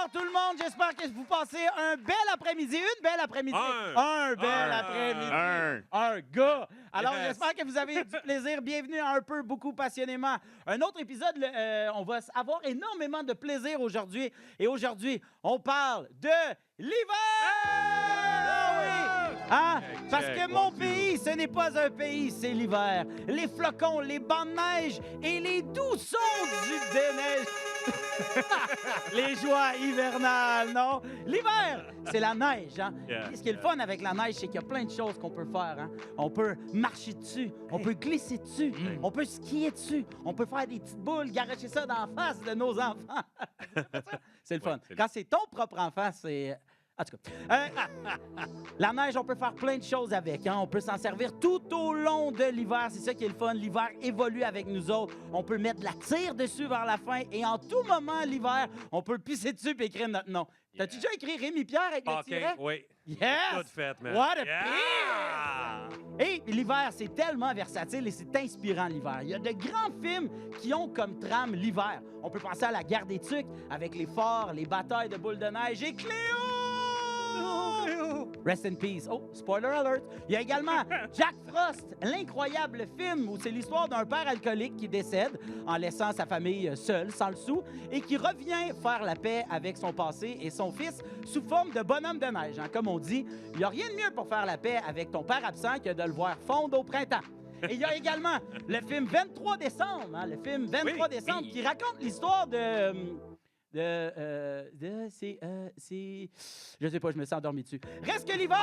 Bonsoir tout le monde, j'espère que vous passez un bel après-midi, une belle après-midi. Un bel après-midi. Un gars. Alors j'espère que vous avez du plaisir. Bienvenue à Un peu, beaucoup, passionnément. Un autre épisode, on va avoir énormément de plaisir aujourd'hui. Et aujourd'hui, on parle de l'hiver! Ah oui! Hein? Parce que mon pays, ce n'est pas un pays, c'est l'hiver. Les flocons, les bancs de neige et les doux sons du déneige. Les joies hivernales, non? L'hiver, c'est la neige, hein? Ce qui est le fun avec la neige, c'est qu'il y a plein de choses qu'on peut faire, hein? On peut marcher dessus, on peut glisser dessus, on peut skier dessus, on peut faire des petites boules, garocher ça dans la face de nos enfants. C'est le fun. Quand c'est ton propre enfant, c'est... En tout cas, la neige, on peut faire plein de choses avec. Hein? On peut s'en servir tout au long de l'hiver. C'est ça qui est le fun. L'hiver évolue avec nous autres. On peut mettre de la tire dessus vers la fin. Et en tout moment, l'hiver, on peut pisser dessus et écrire notre nom. T'as-tu déjà écrit Rémi Pierre avec le tiret? Oui. Yes! Tout fait, man. What a pig! Et l'hiver, c'est tellement versatile et c'est inspirant, l'hiver. Il y a de grands films qui ont comme trame l'hiver. On peut penser à La Guerre des Tucs avec les forts, les batailles de boules de neige et Cléo! Rest in peace. Oh, spoiler alert. Il y a également Jack Frost, l'incroyable film où c'est l'histoire d'un père alcoolique qui décède en laissant sa famille seule, sans le sou, et qui revient faire la paix avec son passé et son fils sous forme de bonhomme de neige. Hein. Comme on dit, il n'y a rien de mieux pour faire la paix avec ton père absent que de le voir fondre au printemps. Et il y a également le film 23 décembre, hein, le film 23 décembre qui raconte l'histoire je sais pas, je me sens endormi dessus. Reste que l'hiver,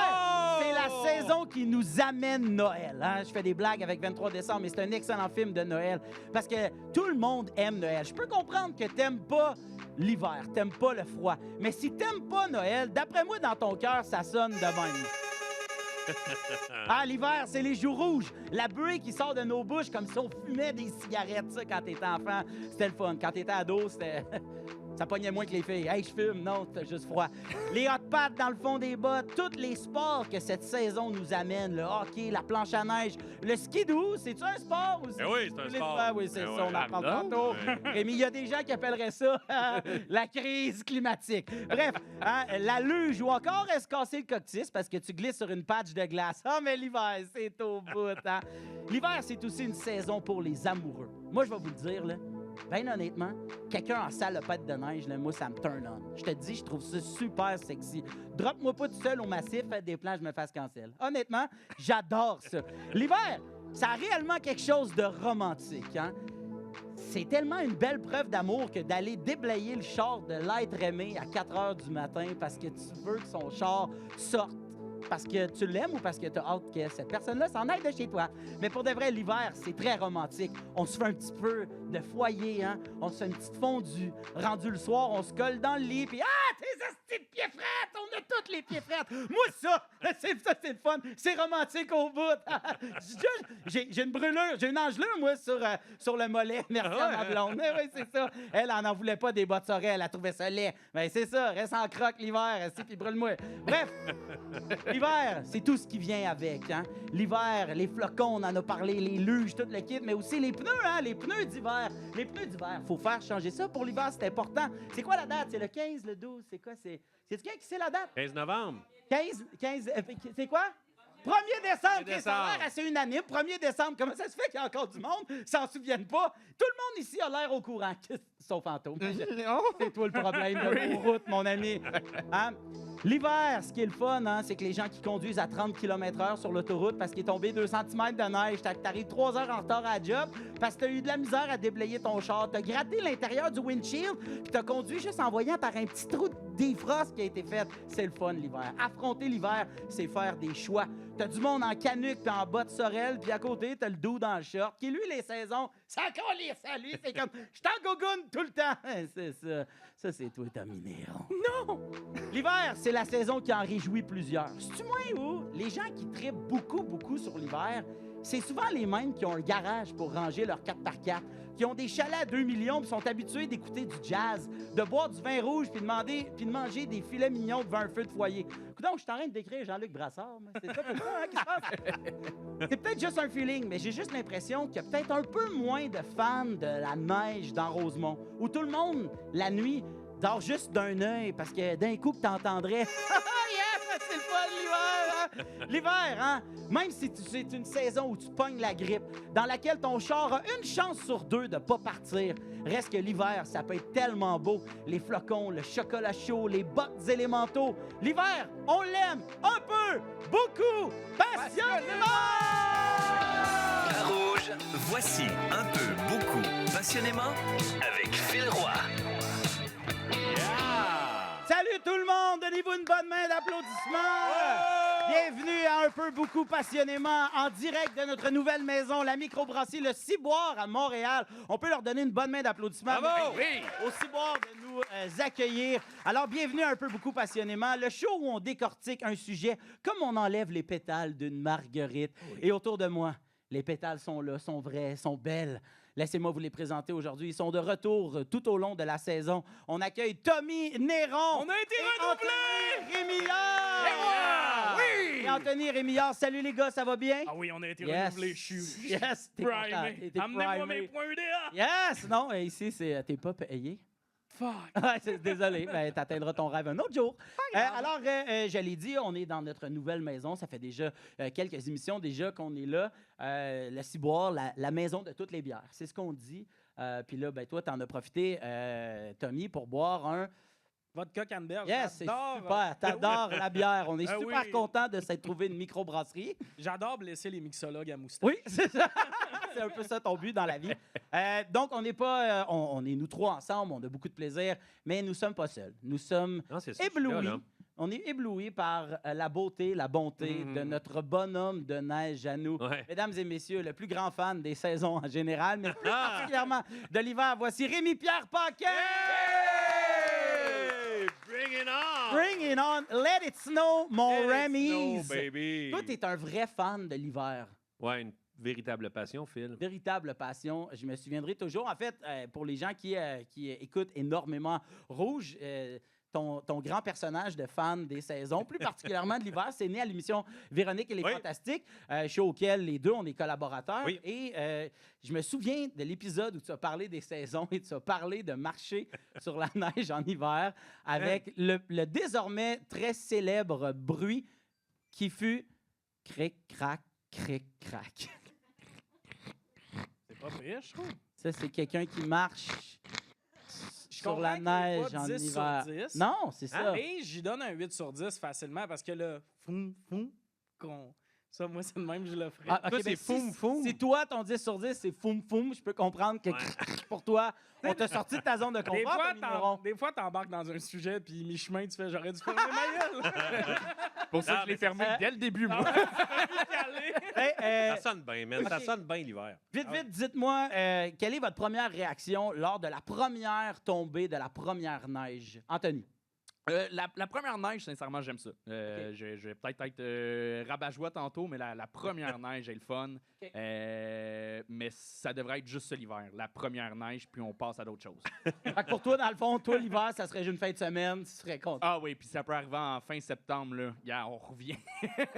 c'est la saison qui nous amène Noël. Hein? Je fais des blagues avec 23 décembre, mais c'est un excellent film de Noël parce que tout le monde aime Noël. Je peux comprendre que t'aimes pas l'hiver, t'aimes pas le froid, mais si t'aimes pas Noël, d'après moi, dans ton cœur, ça sonne de même. Ah, l'hiver, c'est les joues rouges. La buée qui sort de nos bouches comme si on fumait des cigarettes, ça, quand t'étais enfant. C'était le fun. Quand t'étais ado, c'était... Ça pognait moins que les filles. Hey, je fume. Non, t'as juste froid. Les hot pads dans le fond des bottes. Tous les sports que cette saison nous amène. Le hockey, la planche à neige, le skidoo. C'est-tu un sport aussi? Oui, c'est un sport. Oui, c'est ça. On en parle tantôt. Rémi, il y a des gens qui appelleraient ça la crise climatique. Bref, hein, la luge ou encore se casser le coccyx parce que tu glisses sur une patch de glace. Ah, mais l'hiver, c'est au bout. Hein? L'hiver, c'est aussi une saison pour les amoureux. Moi, je vais vous le dire, là. Ben honnêtement, quelqu'un en salopette de neige, là, moi, ça me turn on. Je te dis, je trouve ça super sexy. Drop-moi pas tout seul au massif, faites des plans, je me fasse cancel. Honnêtement, j'adore ça. L'hiver, ça a réellement quelque chose de romantique, hein? C'est tellement une belle preuve d'amour que d'aller déblayer le char de l'être aimé à 4 heures du matin parce que tu veux que son char sorte. Parce que tu l'aimes ou parce que tu as hâte que cette personne-là s'en aille de chez toi. Mais pour de vrai, l'hiver, c'est très romantique. On se fait un petit peu de foyer, hein? On se fait une petite fondue. Rendu le soir, on se colle dans le lit, puis tes astis de pieds frettes! On a toutes les pieds frettes! Moi, ça, c'est le fun. C'est romantique au bout. J'ai une brûlure, j'ai une engelure, moi, sur le mollet. Merci à ma blonde. Oui, c'est ça. Elle en voulait pas des bottes oreilles, elle a trouvé ça laid. Mais c'est ça, reste en croque l'hiver, puis brûle-moi. Bref, l'hiver, c'est tout ce qui vient avec. Hein? L'hiver, les flocons, on en a parlé, les luges, tout le kit, mais aussi les pneus, hein? Les pneus d'hiver. Les pneus d'hiver, faut faire changer ça. Pour l'hiver, c'est important. C'est quoi la date? C'est le 15, le 12? C'est quoi? C'est qui sait la date? 15 novembre. 15, c'est quoi? 1er décembre, décembre. Ça a l'air assez unanime. 1er décembre, comment ça se fait qu'il y a encore du monde s'en souviennent pas? Tout le monde ici a l'air au courant, sauf Fantôme. C'est toi le problème de nos routes, mon ami. Hein? L'hiver, ce qui est le fun, hein, c'est que les gens qui conduisent à 30 km/h sur l'autoroute parce qu'il est tombé 2 cm de neige, t'arrives 3 heures en retard à la job parce que t'as eu de la misère à déblayer ton char, t'as gratté l'intérieur du windshield, puis t'as conduit juste en voyant par un petit trou de défrost qui a été fait. C'est le fun, l'hiver. Affronter l'hiver, c'est faire des choix. T'as du monde en canuc puis en bas de sorel, puis à côté, t'as le dos dans le short, qui, lui, les saisons, ça calisse à lui. C'est comme, je t'en gogoune tout le temps. C'est ça. Ça, c'est toi, Tommy Néron. Non! L'hiver, c'est la saison qui en réjouit plusieurs. C'est-tu moins où les gens qui trippent beaucoup sur l'hiver, c'est souvent les mêmes qui ont un garage pour ranger leur 4x4, qui ont des chalets à 2 millions, puis sont habitués d'écouter du jazz, de boire du vin rouge, puis de manger des filets mignons devant un feu de foyer. Donc, je suis en train de décrire Jean-Luc Brassard. C'est ça, hein, qui se passe? C'est peut-être juste un feeling, mais j'ai juste l'impression qu'il y a peut-être un peu moins de fans de la neige dans Rosemont, où tout le monde, la nuit, Dors juste d'un œil, parce que d'un coup, que t'entendrais... Yes, c'est le fun, l'hiver, hein? L'hiver, hein? Même si c'est une saison où tu pognes la grippe, dans laquelle ton char a une chance sur 2 de pas partir, reste que l'hiver, ça peut être tellement beau. Les flocons, le chocolat chaud, les bottes élémentaux. L'hiver, on l'aime un peu, beaucoup, passionnément! Rouge, voici un peu, beaucoup, passionnément, avec Phil Roy. Salut tout le monde! Donnez-vous une bonne main d'applaudissements! Bienvenue à Un peu, beaucoup, passionnément, en direct de notre nouvelle maison, la microbrasserie Le Ciboire à Montréal. On peut leur donner une bonne main d'applaudissements. Bravo! Oui! Au Ciboire de nous accueillir. Alors, bienvenue à Un peu, beaucoup, passionnément, le show où on décortique un sujet comme on enlève les pétales d'une marguerite. Oui. Et autour de moi, les pétales sont là, sont vrais, sont belles. Laissez-moi vous les présenter aujourd'hui. Ils sont de retour tout au long de la saison. On accueille Tommy Néron. On a été renouvelés! Rémillard! Et moi! Oui! Et Anthony Rémillard. Salut les gars, ça va bien? Ah oui, on a été renouvelés. Je suis Yes, t'es primé. content. Amenez-moi mes points UDA. Yes! Non, ici, t'es pas payé. Fuck! Désolé, ben, tu atteindras ton rêve un autre jour. Alors, je l'ai dit, on est dans notre nouvelle maison. Ça fait déjà quelques émissions déjà qu'on est là. Le Ciboire, la maison de toutes les bières. C'est ce qu'on dit. Puis là, ben, toi, tu en as profité, Tommy, pour boire un... Vodka Canberge. Yes, c'est super. T'adores la bière. On est super oui. content de s'être trouvé une microbrasserie. J'adore blesser les mixologues à moustache. Oui, c'est ça. C'est un peu ça ton but dans la vie. Donc, on n'est pas... on est nous trois ensemble, on a beaucoup de plaisir, mais nous ne sommes pas seuls. Nous sommes éblouis. Là. On est éblouis par la beauté, la bonté de notre bonhomme de neige à nous. Ouais. Mesdames et messieurs, le plus grand fan des saisons en général, mais plus particulièrement de l'hiver, voici Rémi-Pierre Paquin! Bring it on! Bring it on! Let it snow, mon Rémi! No, baby! Toi, t'es un vrai fan de l'hiver. Ouais, une véritable passion, Phil. Véritable passion. Je me souviendrai toujours. En fait, pour les gens qui écoutent énormément Rouge, ton grand personnage de fan des saisons, plus particulièrement de l'hiver, c'est né à l'émission Véronique et les Fantastiques, show auquel les deux, on est collaborateurs. Oui. Et je me souviens de l'épisode où tu as parlé des saisons et tu as parlé de marcher sur la neige en hiver avec le désormais très célèbre bruit qui fut cric-crac, cric-crac. C'est pas pire, je trouve. Ça, c'est quelqu'un qui marche sur la neige en hiver. Sur 10. Non, c'est ça. Et j'y donne un 8 sur 10 facilement parce que le ça, moi, c'est le même que je le ferais. Ah, okay, toi, c'est foum. Si toi, ton 10 sur 10, c'est foum, je peux comprendre que pour toi, on t'a sorti de ta zone de confort. Des fois, t'embarques dans un sujet, puis mi-chemin, tu fais « J'aurais dû fermer ma gueule! » Pour ça que je l'ai fermé dès le début, moi. Ça sonne bien, man. Ça sonne bien l'hiver. Vite, dites-moi, quelle est votre première réaction lors de la première tombée de la première neige? Anthony. La première neige, sincèrement, j'aime ça. Je vais peut-être être rabat-joie tantôt, mais la première neige est le fun. Mais ça devrait être juste ça l'hiver. La première neige, puis on passe à d'autres choses. Fait que pour toi, dans le fond, l'hiver, ça serait juste une fin de semaine, tu serais content. Ah oui, puis ça peut arriver en fin septembre, là. Yeah, on revient.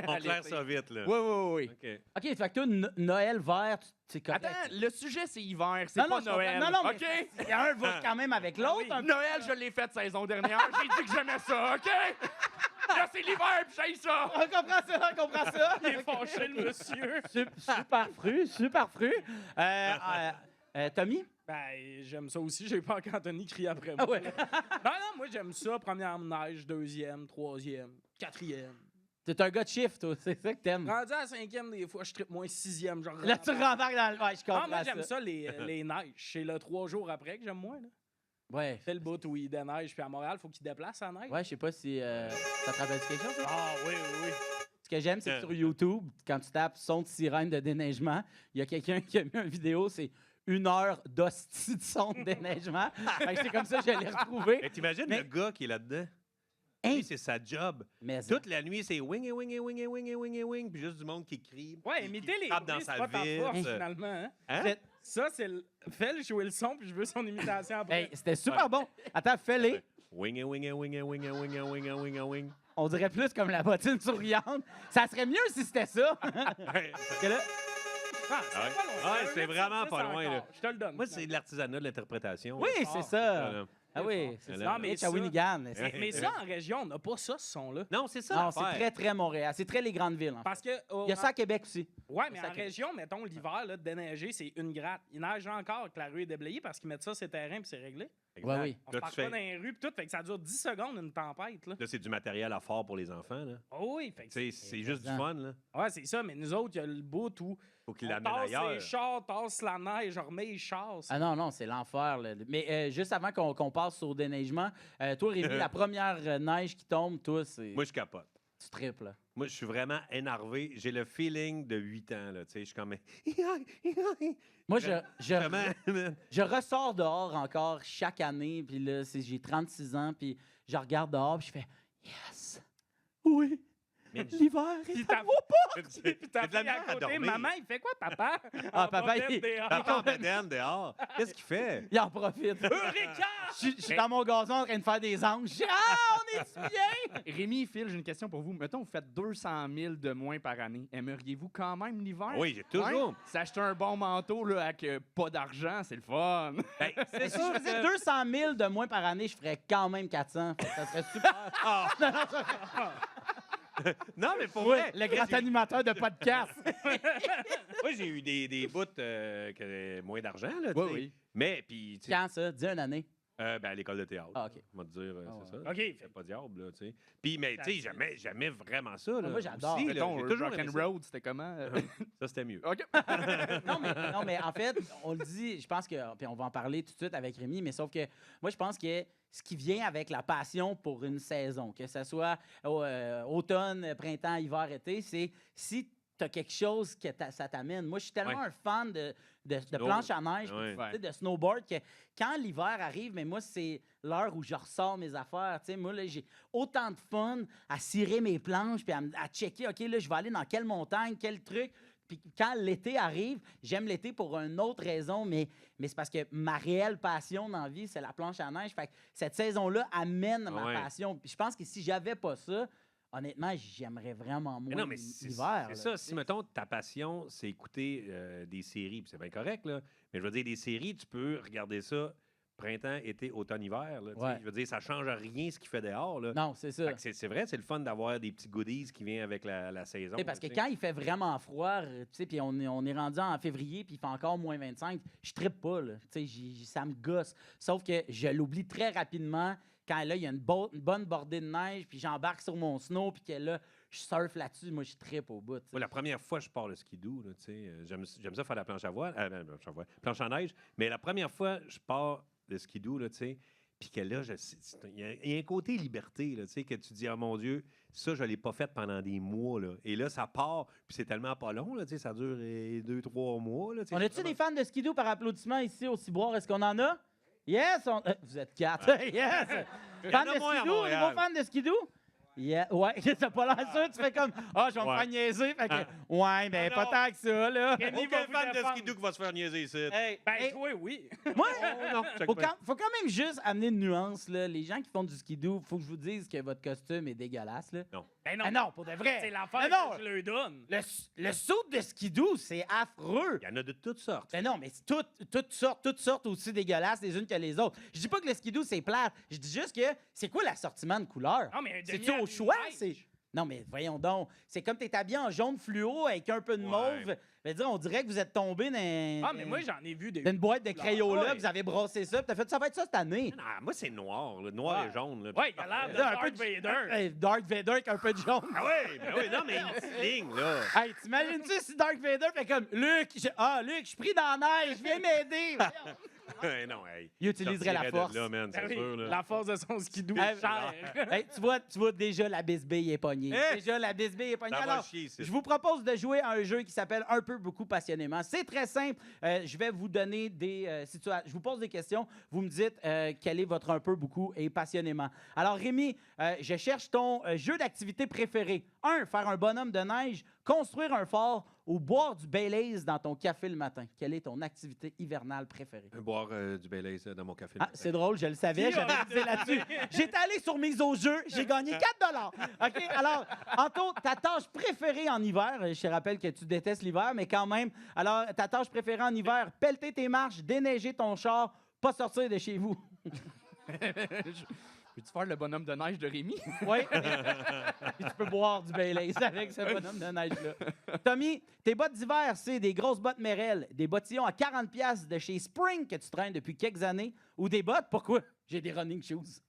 On claire ça vite, là. Oui. OK, fait que toi, Noël vert, c'est correct. Attends, le sujet, c'est hiver, c'est pas Noël. Non, OK? mais un va quand même avec l'autre. Ah oui. Noël, je l'ai fait saison dernière. J'ai dit que j'aimais ça, OK? Là, c'est l'hiver, puis j'aille ça. On comprend ça. Il est fâché, le monsieur. Super fru. Tommy? Ben, j'aime ça aussi. J'ai peur qu'Anthony crie après moi. Ah ouais. Non, moi, j'aime ça. Première neige, deuxième, troisième, quatrième. T'es un gars de chiffre, toi. C'est ça que t'aimes. Rendu à la cinquième, des fois, je trippe moins sixième. Genre, Là, tu rembarques dans le... Ouais, je comprends moi, j'aime ça, les neiges. C'est le 3 jours après que j'aime moins, là. Ouais. C'est le bout où il déneige, puis à Montréal, il faut qu'il déplace la neige. Ouais, je sais pas si... ça te rappelle quelque chose, ça? Ah, oui. Ce que j'aime, c'est que sur YouTube, quand tu tapes son de sirène de déneigement, il y a quelqu'un qui a mis une vidéo, c'est 1 heure d'hostie de son de déneigement. Fait que c'est comme ça que je l'ai retrouvé. Mais t'imagines le gars qui est là-dedans? Hein? Lui, c'est sa job. Mais toute la nuit, c'est wing, puis juste du monde qui crie. Ouais, imiter les frappe dans bruits, sa c'est pas ta vis. force, finalement. Hein? Ça, c'est Fais-le jouer le son, puis je veux son imitation après. Hey, c'était super bon. Attends, fais-les. Wing. On dirait plus comme la bottine souriante. Ça serait mieux si c'était ça. Parce que là... c'est vraiment pas loin, là. Je te le donne. Moi, c'est de l'artisanat de l'interprétation. Oui, c'est ça. Ah oui, c'est Non, ça. mais Mais ça- Shawinigan. Mais ça, en région, on n'a pas ça, ce son-là. Non, c'est ça. Non, c'est l'affaire. très, très Montréal. C'est très les grandes villes. En fait. Parce que. Il y a ça à Québec aussi. Ouais, mais ça en qui- région, mettons, l'hiver, là, de déneiger, c'est une gratte. Il neige encore que la rue est déblayée parce qu'ils mettent ça sur les terrains puis c'est réglé. Exact. Ouais, oui. On se Là, parle tu pas fais- dans les rues puis tout, fait que ça dure 10 secondes une tempête, là. là, c'est du matériel à fort pour les enfants. Là. Oh oui, fait que Tu sais, c'est juste du pesant. fun. Là. Ouais, c'est ça, mais nous autres, il y a le bout où Faut qu'ils on l'amènent tasse ailleurs. les chars, tasse la neige, on remet les chars. Ah non, non, c'est l'enfer. Là. Mais juste avant qu'on passe au déneigement, toi, Rémi, la première neige qui tombe, toi, c'est. Moi, je capote. Tu triples. Là. Moi, je suis vraiment énervé. J'ai le feeling de 8 ans. Là, tu sais, je suis comme... Moi, Vraiment, man. je ressors dehors encore chaque année, puis là, j'ai 36 ans, puis je regarde dehors, puis je fais Yes! Oui! Mais- L'hiver Puis est ta- à vos portes! Puis ta J'ai de la fille à misère à côté, dormir. maman, il fait quoi, papa? Ah, En papa, bobette il- dehors. Papa en bedaine dehors. Qu'est-ce qu'il fait? Il en profite. Eureka! Je suis dans mon gazon en train de faire des anges. Je dis, ah, on est bien! Rémi, Phil, j'ai une question pour vous. Mettons, vous faites 200 000 de moins par année. Aimeriez-vous quand même l'hiver? Oui, j'ai toujours. Ouais? S'acheter un bon manteau là, avec pas d'argent, c'est le fun. Ben, c'est Si je sûr faisais que- 200 000 de moins par année, je ferais quand même 400. Ça serait super. Non, mais pour Oui, vrai, le grand animateur de podcast. moi, j'ai eu des bouts que moins d'argent, là, tu Oui, sais. oui. Mais, puis, tu sais, Quand ça? Dis une année. ben, à l'école de théâtre. Ah, OK. On va te dire, Ah, c'est ouais. ça. OK, C'est fait- pas diable, là, tu sais. Puis, mais, tu sais, jamais vraiment ça, là. moi, j'adore. Aussi, là, Mettons, j'ai toujours aimé ça. Rock'n'Roll, c'était comment? Ça, c'était mieux. OK. Non, mais en fait, on le dit, je pense que, puis on va en parler tout de suite avec Rémi, mais sauf que moi, je pense que ce qui vient avec la passion pour une saison, que ce soit automne, printemps, hiver, été, c'est si tu as quelque chose que ça t'amène. Moi, je suis tellement Ouais. un fan de Snow. planche à neige, Ouais. puis, tu sais, de snowboard, que quand l'hiver arrive, mais moi, c'est l'heure où je ressors mes affaires. Tu sais, moi, là, j'ai autant de fun à cirer mes planches, puis à checker, OK, là, je vais aller dans quelle montagne, quel truc. Puis quand l'été arrive, j'aime l'été pour une autre raison, mais c'est parce que ma réelle passion dans la vie, c'est la planche à neige. Fait que cette saison-là amène ma Ouais. passion. Puis je pense que si j'avais pas ça, honnêtement, j'aimerais vraiment Mais moins non, mais c'est l'hiver. c'est là, ça. tu Si, sais. mettons, ta passion, c'est écouter des séries, puis c'est bien correct, là. Mais je veux dire, des séries, tu peux regarder ça printemps, été, automne, hiver. Là, tu sais. Ouais. Je veux dire, ça change rien ce qu'il fait dehors. Là. Non, c'est ça. Fait que c'est vrai, c'est le fun d'avoir des petits goodies qui viennent avec la saison. Tu sais, parce que là, tu sais. quand il fait vraiment froid, tu sais, puis on est rendu en février, puis il fait encore moins 25, je trippe pas, là. Tu sais, ça me gosse. Sauf que je l'oublie très rapidement quand là, il y a une bonne bordée de neige, puis j'embarque sur mon snow, puis que là, je surfe là-dessus. Moi, je trippe au bout. tu sais. Moi, la première fois que je pars le skidoo, là, tu sais, j'aime ça faire la planche à voile, planche à neige, mais la première fois je pars le skidoo, là, tu sais, puis que là, il y a un côté liberté, là, tu sais, que tu dis, oh mon Dieu, ça, je ne l'ai pas fait pendant des mois, là. Et là, ça part, puis c'est tellement pas long, là, tu sais, ça dure 2-3 mois, là, tu sais. On c'est a-tu vraiment- des fans de skidoo par applaudissement ici au Ciboire? Est-ce qu'on en a? Yes! Vous êtes quatre. Yes! Fan en a de moins à skidoo? Montréal. Nouveau fan de skidoo? Yeah. Ouais, t'as pas l'air sûr, tu fais comme « Ah, je vais me Ouais. faire niaiser. » Fait que, Ah. ouais, ben Ah pas non. tant que ça, là. Rémi va Aucun vous fan de défendre. skidoo qui va se faire niaiser ici. Hey, Ben, hey, toi, oui. moi, Oh, non, check faut bien. quand même juste amener une nuance, là. Les gens qui font du skidoo, faut que je vous dise que votre costume est dégueulasse, là. Ben non. Ah non, pour de vrai. C'est l'affaire Non, non. que je leur donne. Le saut de skidoo, c'est affreux. Il y en a de toutes sortes. Ben non, mais c'est toutes sortes aussi dégueulasses les unes que les autres. Je dis pas que le skidoo, c'est plate. Je dis juste que c'est quoi l'assortiment de couleurs? Non, mais un C'est-tu demi-habillé au choix? neige. C'est... Non, mais voyons donc. C'est comme t'es habillé en jaune fluo avec un peu de Ouais. mauve. Je veux dire, on dirait que vous êtes tombé dans, Ah, mais moi, j'en ai vu des. dans une boîte de Crayola, Ouais. vous avez brossé ça, puis t'as fait ça va être ça cette année. Ah, moi, c'est noir, là, noir Ouais. et jaune. Là. Ouais, il a l'air de Là, un Darth peu de- Vader. Hey, Darth Vader avec un peu de jaune. Ah oui, ben oui, non, mais une petite ligne, là. Hey, t'imagines-tu si Darth Vader fait comme Luc, Luc, je suis pris dans la neige, viens m'aider. Ouais, non, hey. Il utiliserait la Sortirait de force. Là, man, Ben c'est oui, sûr, là. la force de son skidoo Hey, cher. Hey, tu vois déjà la bisbille est pognée. Hein? Déjà la bisbille est pognée. Ça va Alors, chier, c'est- je vous propose de jouer à un jeu qui s'appelle Un peu, beaucoup, passionnément. C'est très simple. Je vais vous donner des situations. Je vous pose des questions. Vous me dites quel est votre un peu, beaucoup et passionnément. Alors, Rémi, je cherche ton jeu d'activité préféré. 1, faire un bonhomme de neige, construire un fort ou boire du Baileys dans ton café le matin. Quelle est ton activité hivernale préférée? Boire du Baileys dans mon café. Ah, c'est drôle, je le savais, j'avais misé là-dessus. J'étais allé sur mise au jeu, j'ai gagné 4 $. OK, alors, Anto, ta tâche préférée en hiver, je te rappelle que tu détestes l'hiver, mais quand même, alors, ta tâche préférée en hiver, pelleter tes marches, déneiger ton char, pas sortir de chez vous. Peux-tu faire le bonhomme de neige de Rémi? Oui. Puis tu peux boire du Baileys avec ce bonhomme de neige-là. Tommy, tes bottes d'hiver, c'est des grosses bottes Merrell, des bottillons à 40$ de chez Spring que tu traînes depuis quelques années, ou des bottes, pourquoi? J'ai des running shoes.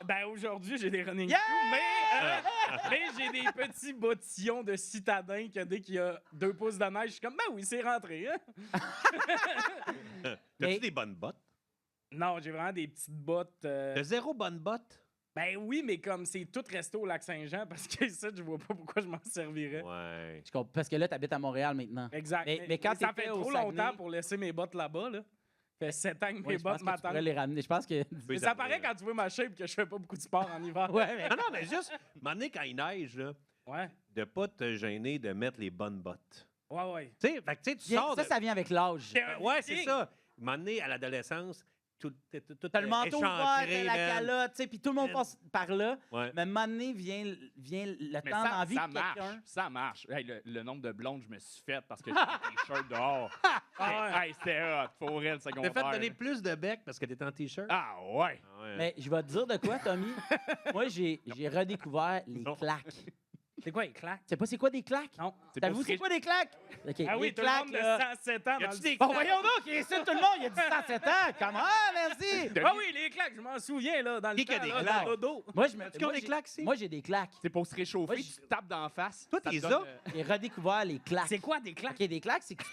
Ben, aujourd'hui, j'ai des running Yeah! shoes, mais j'ai des petits bottillons de citadin que dès qu'il y a 2 pouces de neige, je suis comme, ben oui, c'est rentré. Hein? T'as-tu Mais- des bonnes bottes? Non, j'ai vraiment des petites bottes. T'as 0 bonnes bottes? Ben oui, mais comme c'est tout resté au Lac-Saint-Jean, parce que ça, je vois pas pourquoi je m'en servirais. Ouais. Je comprends, parce que là, tu habites à Montréal maintenant. Exact. Mais quand ça t'étais fait au trop Saguenay- longtemps pour laisser mes bottes là-bas. Là. Ça fait 7 ans que Ouais, mes je pense bottes que tu m'attendent. pourrais les ramener. Je pense que... Mais ça paraît quand tu vois ma shape que je fais pas beaucoup de sport en hiver. Ouais, mais... Non, non, mais juste, un moment donné, quand il neige, là, Ouais, de pas te gêner de mettre les bonnes bottes. ouais. Tu sais, fait que, tu sais, tu Bien, sors ça, de... ça vient avec l'âge. Ouais, c'est ça. Un moment donné, à l'adolescence, tout T'as le manteau ouvert, t'as échancré, la man. calotte, tu sais, puis tout le monde passe par là. Ouais. Mais à un moment donné, vient le Mais temps d'envie ça de marche. quelqu'un. Ça marche. Hey, le nombre de blondes je me suis fait parce que j'ai des t-shirts dehors. Hey, c'était hot. Pour elle, le T'as secondaire. fait donner plus de bec parce que t'étais en T-shirt? Ah ouais. Ah ouais. Mais je vais te dire de quoi, Tommy? Moi, j'ai redécouvert les Non. claques. C'est quoi, les claques? Tu sais pas c'est quoi des claques? Non. Savez-vous c'est quoi des claques? OK, Ah oui, les tout le monde de là. 107 ans. Y Dans a-tu le... des Bon, voyons donc, il est ici, tout le monde, il a dit 107 ans. Comment, merci? Ah oui, les claques, je m'en souviens, là, dans le Qui qui a temps, des là, claques? dans le dodo. Moi, je me. Tu as des claques, ici? Moi, j'ai des claques. C'est pour se réchauffer, Moi, tu te tapes d'en face. Toi, ça te t'es donne, ça? J'ai redécouvert les claques. C'est quoi, des claques? OK, des claques, c'est que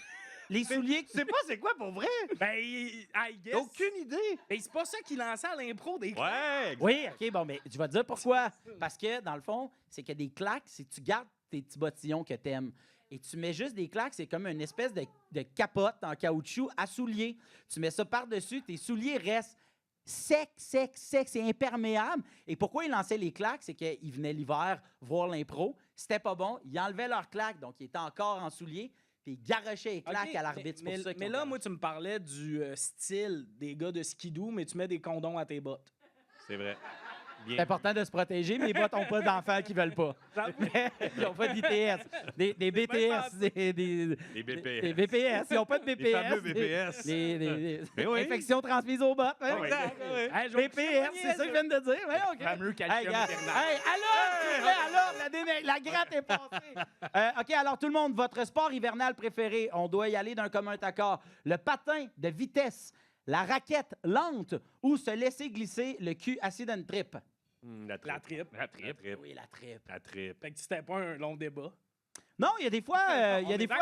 les souliers. Tu sais pas c'est quoi pour vrai? Ben, I guess. T'as aucune idée. Ben, c'est pas ça qui lançait à l'impro, des claques. Ouais. Oui, OK, bon, mais je vais te dire pourquoi. Parce que, dans le fond, c'est que des claques, c'est que tu gardes tes petits bottillons que t'aimes. Et tu mets juste des claques, c'est comme une espèce de capote en caoutchouc à souliers. Tu mets ça par-dessus, tes souliers restent secs, c'est imperméable. Et pourquoi ils lançaient les claques? C'est qu'ils venaient l'hiver voir l'impro. C'était pas bon. Ils enlevaient leurs claques, donc ils étaient encore en souliers. Puis ils garochaient les claques Ok, à l'arbitre. Mais, C'est pour ça qu'ils mais ont là, garoché. moi, tu me parlais du style des gars de skidoo, mais tu mets des condoms à tes bottes. C'est vrai. C'est Bien. important de se protéger, mais les bottes n'ont pas d'enfants qui veulent pas. Ils n'ont pas d'ITS. Des BTS, Les BPS. des BPS. Ils n'ont pas de BPS. Les fameux BPS. Des oui. infections transmises aux bottes. hein? Ouais. Exact, ouais. Hey, je vais BPS, témoigner, c'est ça que je viens de dire. Ouais, OK. Fameux Hey, calcium gars, hivernal. hey, alors, s'il vous plaît, alors, la gratte est passée. OK, alors tout le monde, votre sport hivernal préféré, on doit y aller d'un commun accord. Le patin de vitesse, la raquette lente ou se laisser glisser le cul assis dans une tripe? La La tripe. trip. La trip. Oui, la tripe. La tripe. Fait que c'était pas un long débat. Non, il y a des fois, On est d'accord.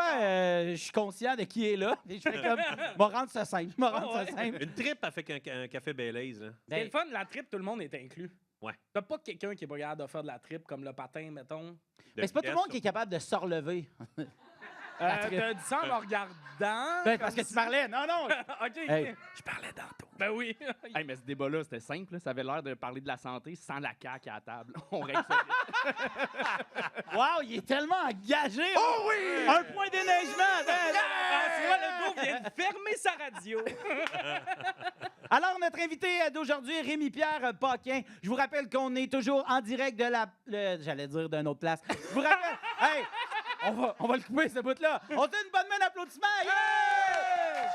je suis conscient de qui est là. Et je fais comme, je vais rendre ça simple. Je vais rendre ça ouais. simple. Une tripe avec un café Baileys. Là. C'est Ben, le fun, la trip, tout le monde est inclus. Ouais. T'as pas quelqu'un qui est pas capable de faire de la trip, comme le patin, mettons. mais c'est pas tout le monde qui est capable de se relever. La trip. T'as dit ça en me regardant. Ben, parce que tu parlais. Non, non. OK. Hey, je parlais tantôt. Ben oui. Hey, mais ce débat-là, c'était simple. Là. Ça avait l'air de parler de la santé sans la caque à la table. On règle ça vite. Wow, il est tellement engagé. Oh oui! Un point d'éneigement. François Legault vient de fermer sa radio. Alors, notre invité d'aujourd'hui, Rémi-Pierre Paquin. Je vous rappelle qu'on est toujours en direct de la... J'allais dire d'une autre place. Je vous rappelle... Hey! On va le couper, ce bout-là. On donne une bonne main d'applaudissement. Yeah!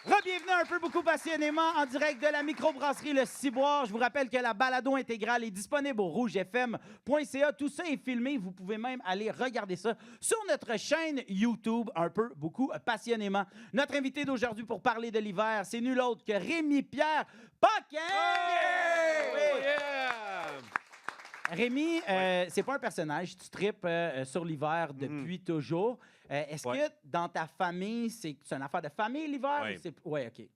Re-bienvenue un peu beaucoup passionnément en direct de la microbrasserie Le Ciboire. Je vous rappelle que la balado intégrale est disponible au rougefm.ca. Tout ça est filmé. Vous pouvez même aller regarder ça sur notre chaîne YouTube un peu beaucoup passionnément. Notre invité d'aujourd'hui pour parler de l'hiver, c'est nul autre que Rémi-Pierre Paquin. Oui. Rémi, c'est pas un personnage. Tu tripes sur l'hiver depuis toujours. Est-ce Ouais. que dans ta famille, c'est une affaire de famille l'hiver? Ouais. Oui, OK.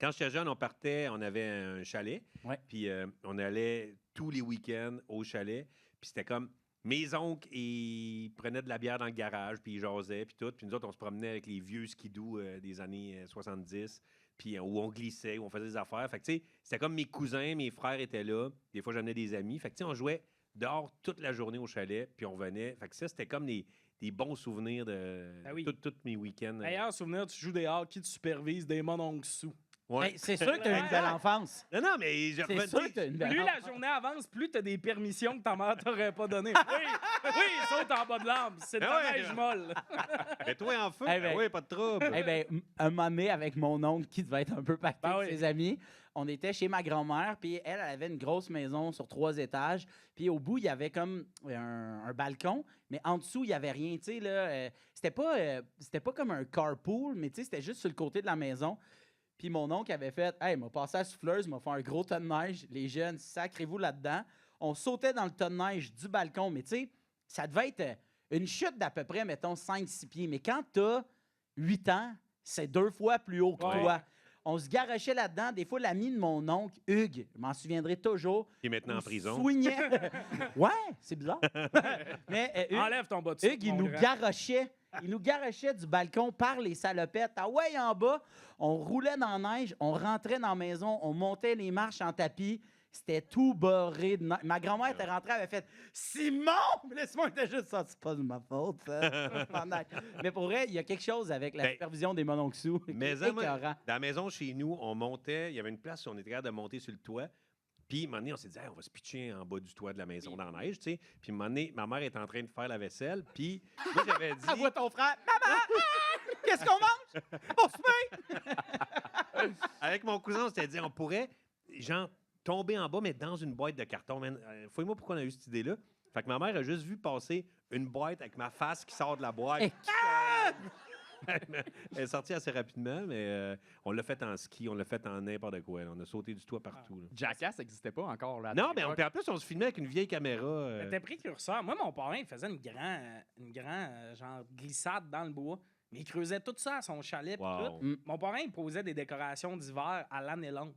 Quand j'étais jeune, on avait un chalet. Ouais. Puis on allait tous les week-ends au chalet. Puis c'était comme mes oncles, ils prenaient de la bière dans le garage, puis ils jasaient, puis tout. Puis nous autres, on se promenait avec les vieux skidoo des années 70, puis où on glissait, où on faisait des affaires. Fait que tu sais, c'était comme mes cousins, mes frères étaient là. Des fois, j'amenais des amis. Fait que tu sais, on jouait dehors toute la journée au chalet, puis on revenait. Fait que ça, c'était comme des bons souvenirs de Ah oui. tous mes week-ends. Meilleur souvenir, tu joues dehors, qui te supervise? Des mononcles sous. Ouais. Ben, c'est sûr que tu as une belle enfance. Non, mais je C'est sûr que tu as une belle Plus enfance. la journée avance, plus t'as des permissions que ta mère t'aurait pas données. Oui, saute en bas de l'arbre. C'est de Ah la ouais. neige molle. Mets-toi en feu. Eh ben- Oui, pas de trouble. Eh bien, un moment donné, avec mon oncle qui devait être un peu pacté Ben avec oui. ses amis, on était chez ma grand-mère, puis elle avait une grosse maison sur 3 étages. Puis au bout, il y avait comme un balcon, mais en dessous, il n'y avait rien. Tu sais, là, c'était pas comme un carpool, mais tu sais, c'était juste sur le côté de la maison. Puis mon oncle avait fait, hey, il m'a passé à la souffleuse, il m'a fait un gros tas de neige. Les jeunes, sacrez-vous là-dedans. On sautait dans le tas de neige du balcon, mais tu sais, ça devait être une chute d'à peu près, mettons, 5-6 pieds. Mais quand t'as 8 ans, c'est 2 fois plus haut que Ouais. toi. On se garochait là-dedans. Des fois, l'ami de mon oncle, Hugues, je m'en souviendrai toujours. Qui est maintenant en nous prison. soignait. Ouais, c'est bizarre. Mais Hugues, Enlève ton bas de soupe, Hugues, il mon nous grand. garochait. Il nous garochait du balcon par les salopettes. Ah ouais, en bas, on roulait dans la neige, on rentrait dans la maison, on montait les marches en tapis. C'était tout barré de neige. Ma grand-mère était rentrée, elle avait fait « Simon! » Puis là, Simon était juste ça. C'est pas de ma faute, ça. En neige. Mais pour vrai, il y a quelque chose avec la Ben, supervision des mononcous qui Mais est hein, moi, écœurant. dans la maison chez nous, on montait, il y avait une place où on était capable de monter sur le toit. Puis, à un moment donné, on s'est dit, hey, on va se pitcher en bas du toit de la maison dans la neige, tu sais. Puis, à un moment donné, ma mère est en train de faire la vaisselle. Puis, moi, j'avais dit. Ah, vois ton frère. Maman! Qu'est-ce qu'on mange? Pour souper? Avec mon cousin, on s'était dit, on pourrait, genre, tomber en bas, mais dans une boîte de carton. Fouille-moi pourquoi on a eu cette idée-là. Fait que ma mère a juste vu passer une boîte avec ma face qui sort de la boîte. Eh, Elle est sortie assez rapidement, mais on l'a fait en ski, on l'a fait en n'importe quoi. On a sauté du toit partout. là. Jackass n'existait pas encore là. Non, mais en plus, on se filmait avec une vieille caméra. C'était précurseur. Moi, mon parrain, il faisait une grande genre glissade dans le bois. Mais il creusait tout ça à son chalet. pis Wow. tout. Mon parrain, il posait des décorations d'hiver à l'année longue.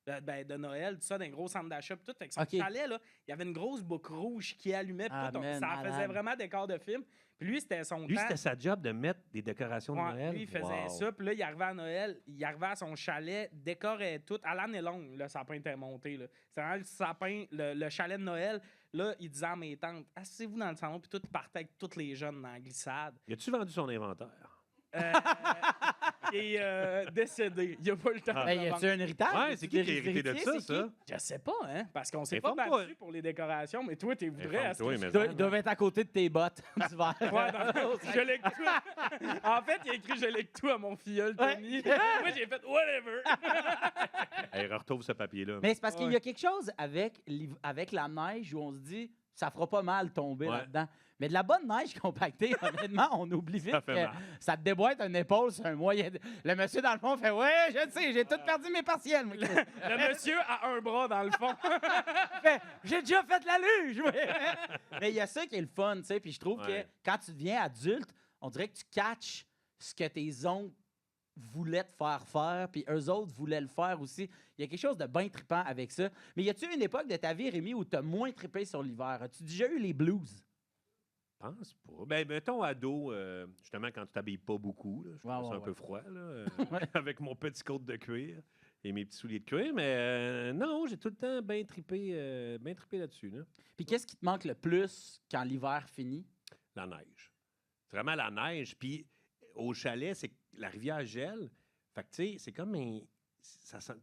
De Noël, tout ça, dans un gros centre d'achat. Pis tout. Avec son OK. chalet, là, il y avait une grosse boucle rouge qui allumait. pis Ah, tout. man, Ça malade. faisait vraiment décor de film. Puis lui, c'était son Lui, temps. c'était sa job de mettre des décorations de Ouais, Noël. lui, il faisait Wow. ça. Puis là, il arrivait à Noël, il arrivait à son chalet, décorait tout. À l'année longue, le sapin était monté. Là. C'était vraiment le sapin, le chalet de Noël. Là, il disait à mes tantes, asseyez-vous dans le salon. Puis tout, il partait avec tous les jeunes dans la glissade. Y a-tu vendu son inventaire? Il est décédé. Il n'a pas eu le temps. Ah. de Ben, le y vendre. a-tu un héritage? Ouais, c'est qui a hérité de ça, ça? Je sais pas, hein? Parce qu'on s'est Mais pas informe-toi. battu pour les décorations, mais toi, tu voudrais à ce Informe-toi, que mais je- Ils doivent être à côté de tes bottes d'hiver. Ouais, je l'ai que tout. En fait, il a écrit je l'ai que tout à mon filleul, Tony. Moi, j'ai fait whatever. Elle retrouve ce papier-là. Mais c'est parce qu'il y a quelque chose avec la neige où on se dit, ça fera pas mal tomber Ouais. là-dedans. Mais de la bonne neige compactée, honnêtement, on oublie vite Ça fait que mal. ça te déboîte une épaule sur un moyen. Le monsieur dans le fond fait ouais, je le sais, j'ai tout perdu mes partiels. moi. Le monsieur a un bras dans le fond. Fait, j'ai déjà fait la luge. Mais il y a ça qui est le fun, tu sais. Puis je trouve Ouais. que quand tu deviens adulte, on dirait que tu catches ce que tes oncles voulaient te faire, puis eux autres voulaient le faire aussi. Il y a quelque chose de bien trippant avec ça. Mais y a-tu une époque de ta vie, Rémi, où tu as moins trippé sur l'hiver? As-tu déjà eu les blues? Je pense pas. Ben, mettons ado, justement, quand tu t'habilles pas beaucoup, là, je Ouais, trouve ça ouais, un peu ouais. froid, là, avec mon petit côte de cuir et mes petits souliers de cuir. Mais non, j'ai tout le temps bien trippé là-dessus. Là. Puis qu'est-ce qui te manque le plus quand l'hiver finit? La neige. C'est vraiment la neige. Puis au chalet, c'est que la rivière gèle. Fait que, tu sais, c'est comme un...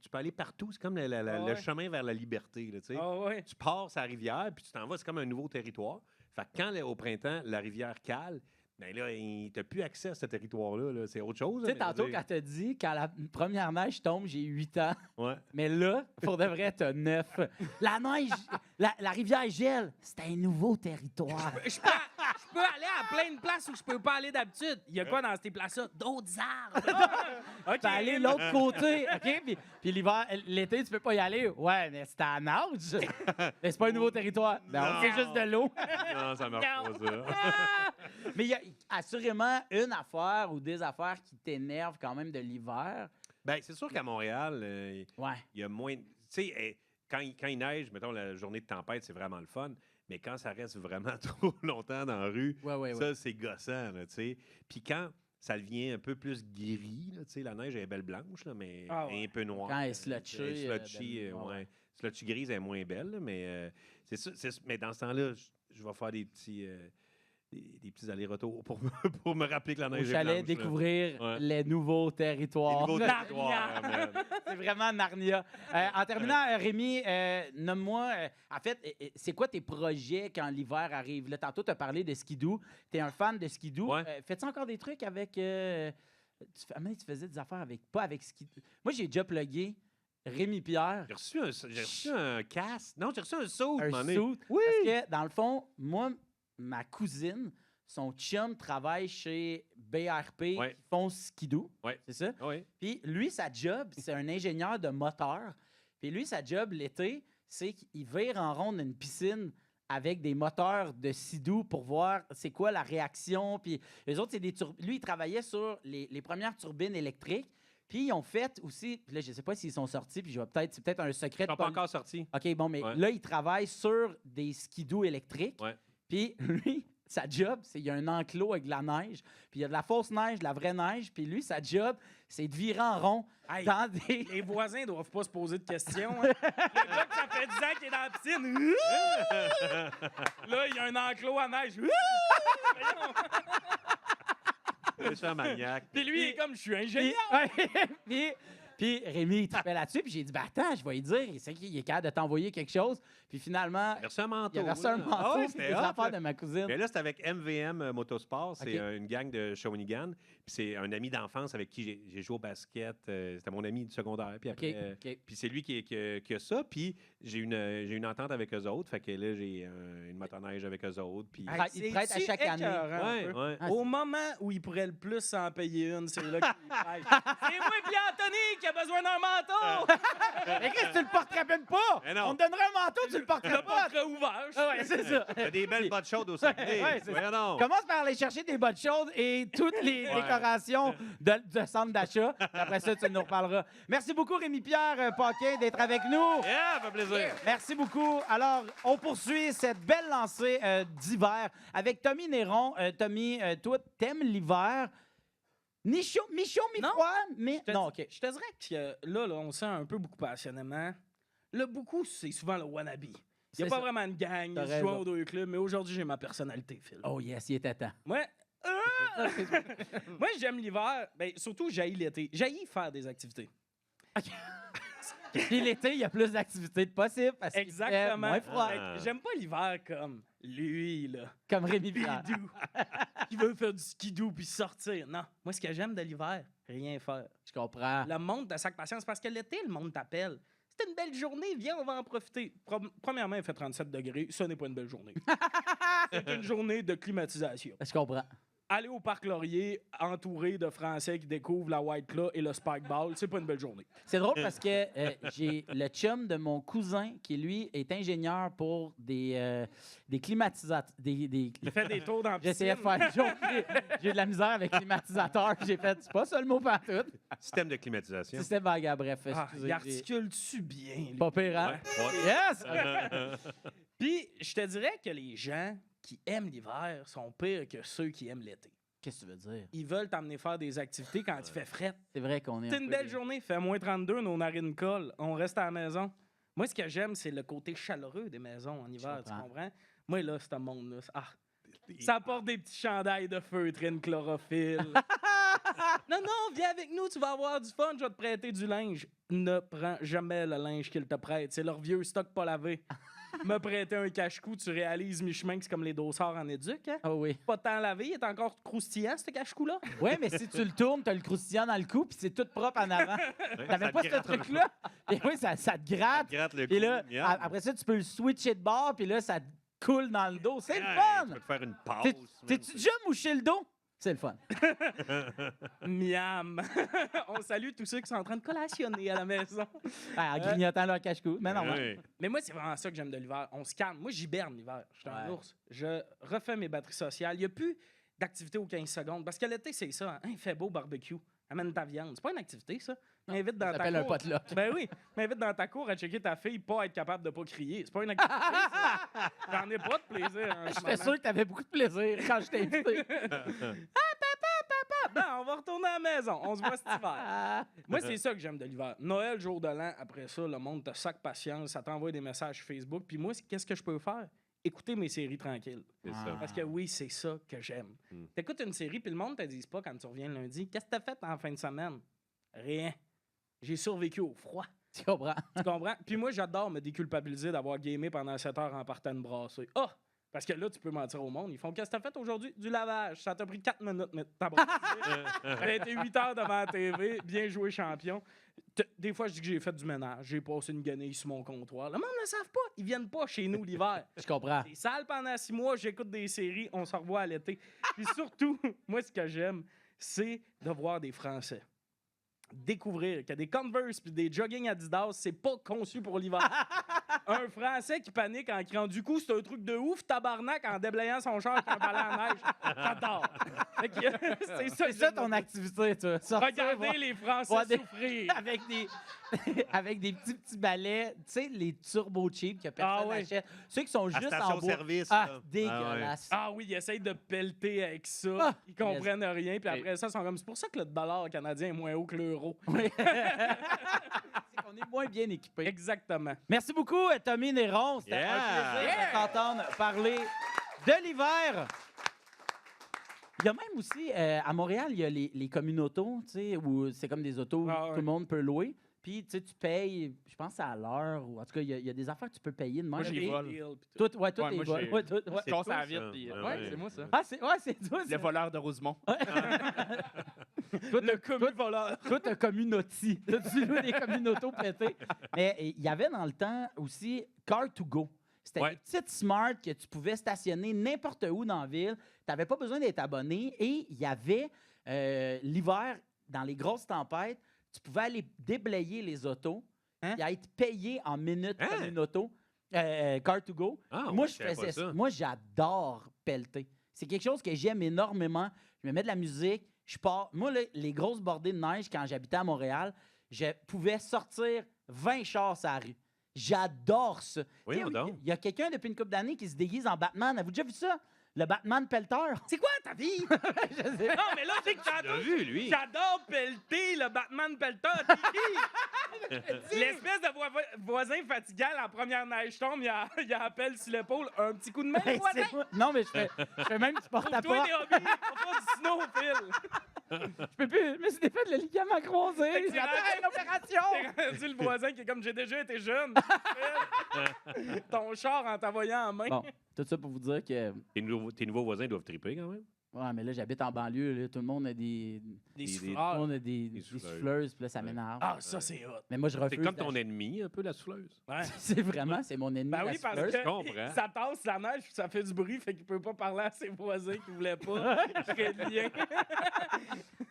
tu peux aller partout. C'est comme Ah ouais. le chemin vers la liberté, là, tu sais. Ah ouais. Tu pars sur la rivière, puis tu t'en vas, c'est comme un nouveau territoire. Fait que quand, au printemps, la rivière cale, ben là, tu n'as plus accès à ce territoire-là. Là. C'est autre chose. Tu sais, mais je veux tantôt, dire- quand t'as dit, quand la première neige tombe, j'ai 8 ans. Ouais. Mais là, pour de vrai, t'as 9. La neige, la rivière gèle, c'est un nouveau territoire. Je peux aller à plein de places où je peux pas aller d'habitude. Il y a quoi dans ces places-là? D'autres arbres. OK. Tu peux aller de l'autre côté, OK? Puis l'hiver, l'été, tu peux pas y aller. Ouais, mais c'est à nage. Mais c'est pas un nouveau territoire. Non, Non. c'est juste de l'eau. Non, ça marche pas, ça. Mais il y a assurément une affaire ou des affaires qui t'énervent quand même de l'hiver. Ben, c'est sûr qu'à Montréal, Ouais. il y a moins... Tu sais, quand il neige, mettons, la journée de tempête, c'est vraiment le fun. Mais quand ça reste vraiment trop longtemps dans la rue, Ouais. ça, c'est gossant, là, tu sais. Puis quand ça devient un peu plus gris, là, tu sais, la neige elle est belle blanche, là, mais Ah ouais. un peu noire. Quand elle est slotchée, Elle est slotchée, ouais. ouais. Slotchée grise, elle est moins belle, là, mais c'est ça. Mais dans ce temps-là, je vais faire des petits... des petits allers-retours pour, pour me rappeler que la Au neige est chalet, blanche. là. découvrir Ouais. les nouveaux territoires. Les nouveaux Narnia. territoires, man. C'est vraiment Narnia. En terminant, Rémi, nomme-moi, en fait, c'est quoi tes projets quand l'hiver arrive? Là, tantôt, tu as parlé de skidoo. Tu es un fan de skidoo. Ouais. Fais-tu encore des trucs avec... tu faisais des affaires avec... Pas avec skidoo. Moi, j'ai déjà plugué Rémi Pierre. J'ai reçu un casque. Non, j'ai reçu un saut. Un suit. Oui. Parce que, dans le fond, moi, ma cousine, son chum travaille chez BRP Ouais. qui font skidoo. Ouais. C'est ça? Oui. Puis lui, sa job, c'est un ingénieur de moteur. Puis lui, sa job l'été, c'est qu'il vire en ronde une piscine avec des moteurs de skidoo pour voir c'est quoi la réaction. Puis les autres, c'est lui, il travaillait sur les premières turbines électriques. Puis ils ont fait aussi, puis là, je ne sais pas s'ils sont sortis, puis c'est peut-être un secret Ils de sont pas encore sortis. OK, bon, mais Ouais. là, il travaille sur des skidoo électriques. Ouais. Puis lui, sa job, c'est qu'il y a un enclos avec de la neige, puis il y a de la fausse neige, de la vraie neige, puis lui, sa job, c'est de virer en rond Hey, dans des... les voisins doivent pas se poser de questions. Hein. Le gars que ça fait 10 ans qu'il est dans la piscine. Là, il y a un enclos à neige. Voyons. Je suis un maniaque. Puis lui, il est comme, je suis Puis, ingénieur. puis Rémi, il trippait là-dessus, puis j'ai dit, ben attends, je vais lui dire, il sait qu'il est capable de t'envoyer quelque chose. Puis finalement, J'ai reçu un manteau. il a reçu un là. manteau, Ah ouais, puis c'était des hot, affaires là. de ma cousine. Mais là, c'est avec MVM Motorsport. C'est OK. une gang de Shawinigan. Puis c'est un ami d'enfance avec qui j'ai joué au basket. C'était mon ami du secondaire. Puis OK, après, OK. puis c'est lui qui a ça. Puis j'ai une entente avec eux autres. Fait que là, j'ai une motoneige avec eux autres. Puis... Hey, il te prête à chaque année. écœurant, un ouais, peu? ouais. Ah, Au moment où il pourrait le plus s'en payer une, c'est là qu'il prête. C'est moi puis Anthony qui a besoin d'un manteau! Mais qu'est-ce que tu le porterais même pas? Mais non. On te donnerait un manteau, tu le Le porterais pas. portrait ouvert. Ah ouais, c'est ça. T'as des belles bottes chaudes au Saguenay. Ouais, c'est Voyons donc. Commence par aller chercher des bottes chaudes et toutes les Ouais. décorations de centre d'achat. Après ça, tu nous reparleras. Merci beaucoup, Rémi-Pierre Paquin, d'être avec nous. Yeah, ça fait plaisir. Merci beaucoup. Alors, on poursuit cette belle lancée d'hiver avec Tommy Néron. Tommy, toi, t'aimes l'hiver? Ni chaud, mi-chaud, Non. mi-froid, mais... Je te- Non, OK. Je te dirais que là, on sent un peu beaucoup passionnément. Le beaucoup, c'est souvent le wannabe. Il n'y C'est a pas ça. vraiment une gang, T'as je joue raison. aux deux clubs, mais aujourd'hui, j'ai ma personnalité, Phil. Oh yes, il était temps. Moi, moi j'aime l'hiver, ben, surtout, j'haïs l'été. J'haïs faire des activités. Puis l'été, il y a plus d'activités de possibles parce qu'il fait Exactement. moins froid. Fait que j'aime pas l'hiver comme lui, là. Comme Rémi-Pierre. Bidou. Qui veut faire du skidoo puis sortir. Non. Moi, ce que j'aime de l'hiver, rien faire. Je comprends. Le monde de sac patience, parce que l'été, le monde t'appelle. C'est une belle journée, viens, on va en profiter. Premièrement, il fait 37 degrés, ce n'est pas une belle journée. C'est une journée de climatisation. Je comprends. Aller au Parc Laurier, entouré de Français qui découvrent la White Claw et le Spike Ball, c'est pas une belle journée. C'est drôle parce que j'ai le chum de mon cousin qui, lui, est ingénieur pour des climatisateurs. Il fait des tours dans la J'essayais de piscine. faire une joke. J'ai de la misère avec climatisateurs. J'ai fait, c'est pas ça le mot pantoute. Système de climatisation. Système vague, bref. Ah, Excusez. il articule-tu bien, lui? Pas pire, hein? Ouais. Yes! Puis, je te dirais que les gens qui aiment l'hiver sont pires que ceux qui aiment l'été. Qu'est-ce que tu veux dire? Ils veulent t'emmener faire des activités quand il fait fret. C'est vrai qu'on est. C'est un une peu belle des- journée, il fait moins 32, nos narines collent, on reste à la maison. Moi, ce que j'aime, c'est le côté chaleureux des maisons en hiver, tu comprends. comprends? Moi, là, ce monde-là, ça apporte des petits chandails de feutre et une chlorophylle. Non, viens avec nous, tu vas avoir du fun, je vais te prêter du linge. Ne prends jamais le linge qu'ils te prêtent, c'est leur vieux stock pas lavé. Me prêter un cache-cou, tu réalises mi-chemin que c'est comme les dossards en éduc, hein? Ah oui. Pas tant lavé, il est encore croustillant, ce cache-cou-là. Ouais, mais si tu le tournes, t'as le croustillant dans le cou, puis c'est tout propre en avant. T'avais Ça pas te ce gratte. truc-là? Et oui, ça te gratte. Gratte le Puis cou. là, miam. après ça, tu peux le switcher de bord, puis là, ça te coule dans le dos. C'est le Ouais, fun! Tu peux te faire une pause. T'es- man. T'es-tu déjà mouché le dos? C'est le fun. Miam! On salue tous ceux qui sont en train de collationner à la maison. En grignotant leur cache-cou. Mais non, Ouais. Mais moi, c'est vraiment ça que j'aime de l'hiver. On se calme. Moi, j'hiberne l'hiver. Je suis un Ouais. ours. Je refais mes batteries sociales. Il n'y a plus d'activité aux 15 secondes. Parce que l'été, c'est ça. Hein? Il fait beau barbecue. Amène ta viande. C'est pas une activité, ça. M'invite dans ça ta s'appelle un cour. potluck. Ben oui. M'invite dans ta cour à checker ta fille, pas être capable de pas crier. C'est pas une activité, ça. J'en ai pas de plaisir en ce J'étais moment. sûr que t'avais beaucoup de plaisir quand je t'ai invité. Non, on va retourner à la maison. On se voit cet hiver. Ah. Moi, c'est ça que j'aime de l'hiver. Noël, jour de l'an, après ça, le monde te sac patience, ça t'envoie des messages Facebook. Puis moi, qu'est-ce que je peux faire? écouter mes séries tranquilles. C'est Ah. ça. Parce que oui, c'est ça que j'aime. T'écoutes une série, puis le monde te dit pas quand tu reviens le lundi, qu'est-ce que t'as fait en fin de semaine? Rien. J'ai survécu au froid. Tu comprends? Tu comprends? Puis moi, j'adore me déculpabiliser d'avoir gamé pendant 7 heures en partant de brasser. Ah! Parce que là, tu peux mentir au monde. Ils font qu'est-ce que t'as fait aujourd'hui? Du lavage. Ça t'a pris 4 minutes, mais t'as Elle a été 8 heures devant la TV. Bien joué, champion. Des fois, je dis que j'ai fait du ménage. J'ai passé une guenille sur mon comptoir. Le monde ne le savent pas. Ils viennent pas chez nous l'hiver. Je comprends. C'est sale pendant 6 mois. J'écoute des séries. On se revoit à l'été. Puis surtout, moi, ce que j'aime, c'est de voir des Français découvrir qu'il y a des Converse puis des jogging Adidas, c'est pas conçu pour l'hiver. Un Français qui panique en criant du coup, c'est un truc de ouf, tabarnak, en déblayant son char avec un ballon à neige. J'adore. Fait que, c'est ça, C'est ça ton activité, toi. Sortir, Regardez voir- les Français voir des- souffrir. avec des avec des petits balais, tu sais, les turbo cheap que personne Ah ouais. n'achète. Ceux qui sont À juste en station-service, bois. là. Ah, dégueulasse. Ah oui, ils essayent de pelleter avec ça. Ah, Ils comprennent rien. Puis après ça, ils sont comme. C'est pour ça que le dollar canadien est moins haut que l'euro. Oui. C'est qu'on est moins bien équipé. Exactement. Merci beaucoup, Tommy Néron. C'était Yeah. un plaisir de t'entendre parler de l'hiver. Il y a même aussi, à Montréal, il y a les communautos, tu sais, où c'est comme des autos Ah où ouais. tout le monde peut louer. Puis, tu sais, tu payes, je pense, à l'heure, ou en tout cas, il y a des affaires que tu peux payer de même. Moi, j'ai Des vol. deals, puis tout. Tout, ouais, tout Ouais, est moi, vol. j'ai- Ouais, tout, ouais. Je casse toi, la vitre. ça. Puis, Ah ouais, ouais. c'est moi, ça. Ah, c'est toi, Le ça. voleur de Rosemont. Toi, Le commu voleur. Toi, t'as communauté. Tu loues des communautos pétés. Mais il y avait dans le temps aussi Car2Go. C'était Ouais. des petites smart que tu pouvais stationner n'importe où dans la ville. Tu n'avais pas besoin d'être abonné. Et il y avait, l'hiver, dans les grosses tempêtes, tu pouvais aller déblayer les autos Hein? et être payé en minutes Hein? comme une auto. Car2Go. Ah, Moi, ouais, je savais pas faisais ça. ça. Moi, j'adore pelleter. C'est quelque chose que j'aime énormément. Je me mets de la musique, je pars. Moi, là, les grosses bordées de neige, quand j'habitais à Montréal, je pouvais sortir 20 chars sur la rue. J'adore ça. Voyons Tu sais, donc. il y a quelqu'un depuis une couple d'années qui se déguise en Batman. Avez-vous déjà vu ça? Le Batman pelleteur. C'est quoi ta vie? Je sais. Non, mais là, c'est que Tu l'as vu, lui? j'adore pelleter le Batman pelleteur. T'es qui? L'espèce de voisin fatigant, la première neige tombe, il appelle sur l'épaule un petit coup de main, Hey, voisin. c'est moi. Non, mais je fais même du porte-à-porte. Toi, des hobbies, on fait du snow, Phil. Je peux plus. Je me suis défait de le ligament croisé. Fait que J'ai c'est attaqué vrai. une opération. T'es rendu le voisin qui est comme j'ai déjà été jeune. Phil. Ton char en t'envoyant en main. Bon, tout ça pour vous dire que. Tes nouveaux voisins doivent triper quand même. Ouais, mais là, j'habite en banlieue. Là, tout le monde a Des tout souffleurs. le monde a des souffleuses. souffleuses. Puis là, ça m'énerve. Ah, ça, c'est hot. Mais moi, je refuse. C'est comme ton d'acheter- ennemi, un peu, la souffleuse. Ouais. C'est vraiment, c'est mon ennemi. Ben la oui, parce souffleuse. que Je comprends. ça tasse la neige puis ça fait du bruit, fait qu'il peut pas parler à ses voisins qui voulaient pas. Je ferais le lien.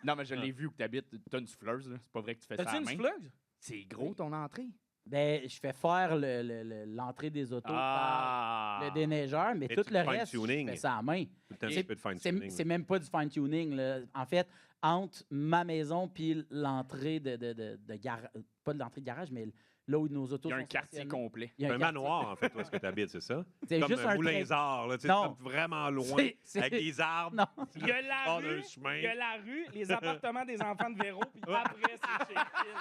Non, mais je l'ai vu où tu habites. Tu as une souffleuse. là. C'est pas vrai que tu fais ça à T'as-tu la une main. souffleuse? C'est gros ton entrée. Ben, je fais faire l'entrée des autos Ah! par le déneigeur, mais Et tout tu le fais reste, je fine-tuning. fais ça à la main. Tout le temps, un Et petit peu de fine-tuning. C'est même pas du fine-tuning. Là. En fait, entre ma maison puis l'entrée de garage, pas de l'entrée de garage, mais là où nos autos Il y a sont un quartier stationnées, complet. il y a un quartier. manoir, en fait, où est-ce que tu habites, c'est ça? C'est Comme juste un un moulin-zard, là, tu sais, Non. comme vraiment loin, C'est- avec des arbres. Non. Il y a la bord d'un rue, chemin. il y a la rue, les appartements des enfants de Véro, puis après, c'est chez Phil.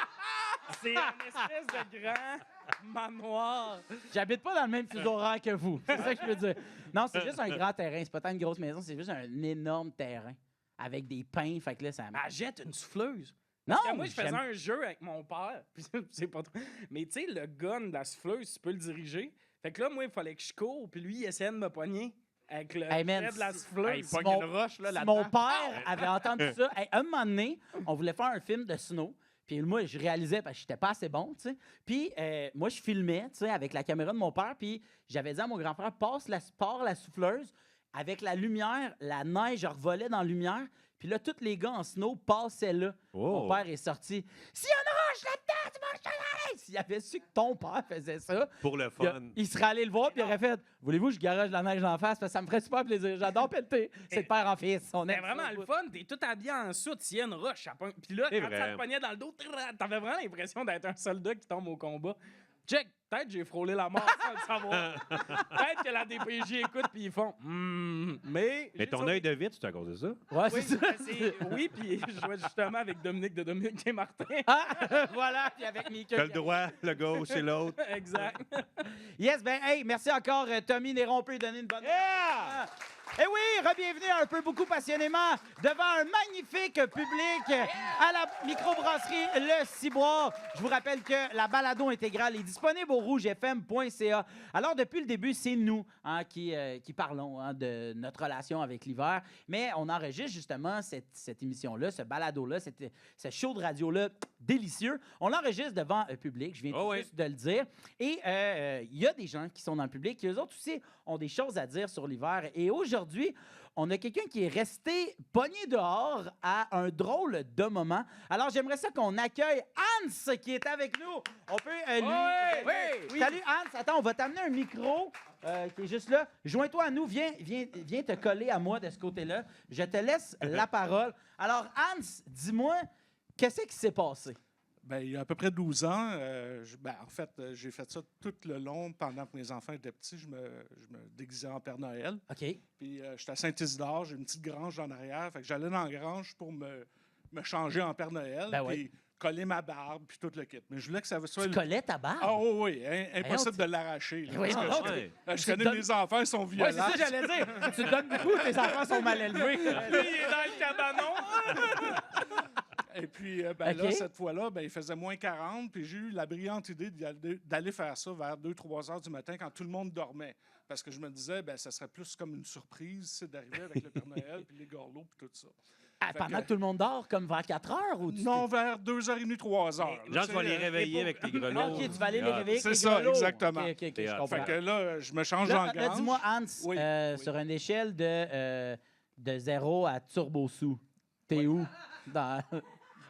C'est une espèce de grand manoir. J'habite pas dans le même fuseau horaire que vous. C'est ça que je veux dire. Non, c'est juste un grand terrain. C'est pas tant une grosse maison, c'est juste un énorme terrain avec des pins. Fait que là, ça. Elle jette une souffleuse. Non, Parce que moi, je faisais j'aime- un jeu avec mon père. Puis c'est pas trop. Mais tu sais, le gun de la souffleuse, tu peux le diriger. Fait que là, moi, il fallait que je cours, puis lui, il essayait de me pogner avec le Hey, man, trait de la si- souffleuse. Hey, pogne mon- une roche là, Si là-dedans. mon père avait entendu ça, hey, un moment donné, on voulait faire un film de snow. Puis moi, je réalisais parce que j'étais pas assez bon, tu sais. Puis moi, je filmais, tu sais, avec la caméra de mon père. Puis j'avais dit à mon grand frère, pars la souffleuse. Avec la lumière, la neige revolait dans la lumière. Puis là, tous les gars en snow passaient là. Oh. Mon père est sorti. S'il y a une roche là-dedans, tu manges ta neige! S'il avait su que ton père faisait ça, Pour le il, fun. il serait allé le voir puis il aurait fait voulez-vous que je garage la neige en face parce que ça me ferait super plaisir. J'adore pelleter. C'est de père en fils. On C'est aime vraiment ça, le ouais. fun. T'es tout habillé en soute. S'il y a une roche, ça pogne. Puis là, C'est quand ça vrai. te pognait dans le dos, t'avais vraiment l'impression d'être un soldat qui tombe au combat. Check, peut-être j'ai frôlé la mort sans le savoir. Peut-être que la DPJ écoute puis ils font mais Mais ton œil de vite, c'est à cause de ça? Ouais, Oui, c'est ça. oui, puis je jouais justement avec Dominique de Dominique et Martin. Ah, voilà, puis avec Mika. T'as le droit, le gauche et l'autre. Exact. Yes, ben, hey, merci encore, Tommy Néron. On peut lui donner une bonne. Yeah! Et oui, re-bienvenue à Un peu beaucoup passionnément devant un magnifique public à la microbrasserie Le Ciboire. Je vous rappelle que la balado intégrale est disponible au rougefm.ca. Alors, depuis le début, c'est nous qui parlons de notre relation avec l'hiver, mais on enregistre justement cette émission-là, ce balado-là, ce show de radio-là délicieux. On l'enregistre devant un public, je viens tout juste de le dire. Et il y a des gens qui sont dans le public qui, eux autres aussi, ont des choses à dire sur l'hiver. Et aujourd'hui, on a quelqu'un qui est resté pogné dehors à un drôle de moment. Alors, j'aimerais ça qu'on accueille Hans qui est avec nous. On peut lui... Oui. Salut Hans. Attends, on va t'amener un micro qui est juste là. Joins-toi à nous. Viens te coller à moi de ce côté-là. Je te laisse la parole. Alors, Hans, dis-moi, qu'est-ce qui s'est passé? Bien, il y a à peu près 12 ans, en fait, j'ai fait ça tout le long pendant que mes enfants étaient petits. Je me déguisais en Père Noël. OK. Puis j'étais à Saint-Isidore, j'ai une petite grange en arrière. Fait que j'allais dans la grange pour me changer en Père Noël. Ben puis coller ma barbe, puis tout le kit. Mais je voulais que ça soit... Tu collais ta barbe? Ah oui, impossible de l'arracher. là, Oui, parce que non, je connais mes enfants, ils sont violents. Oui, c'est ça que j'allais dire. Tu te donnes beaucoup, tes enfants sont mal élevés. Lui, il est dans le cabanon. Et puis, OK. là, cette fois-là, il faisait moins 40, puis j'ai eu la brillante idée d'aller faire ça vers 2-3 heures du matin quand tout le monde dormait. Parce que je me disais, ça serait plus comme une surprise, c'est d'arriver avec le Père Noël, puis les gorlots, puis tout ça. Pendant que tout le monde dort, comme vers 4 heures? Ou Non, vers 2h30, 3 heures. Genre, tu vas les réveiller avec tes grelots. OK, tu vas aller les réveiller avec C'est les ça, grelots. exactement. OK, je Fait comprends. Fait que là, je me change en Là, grange. dis-moi, Hans, Oui, sur une échelle de 0 à turbo sous, t'es où? Dans...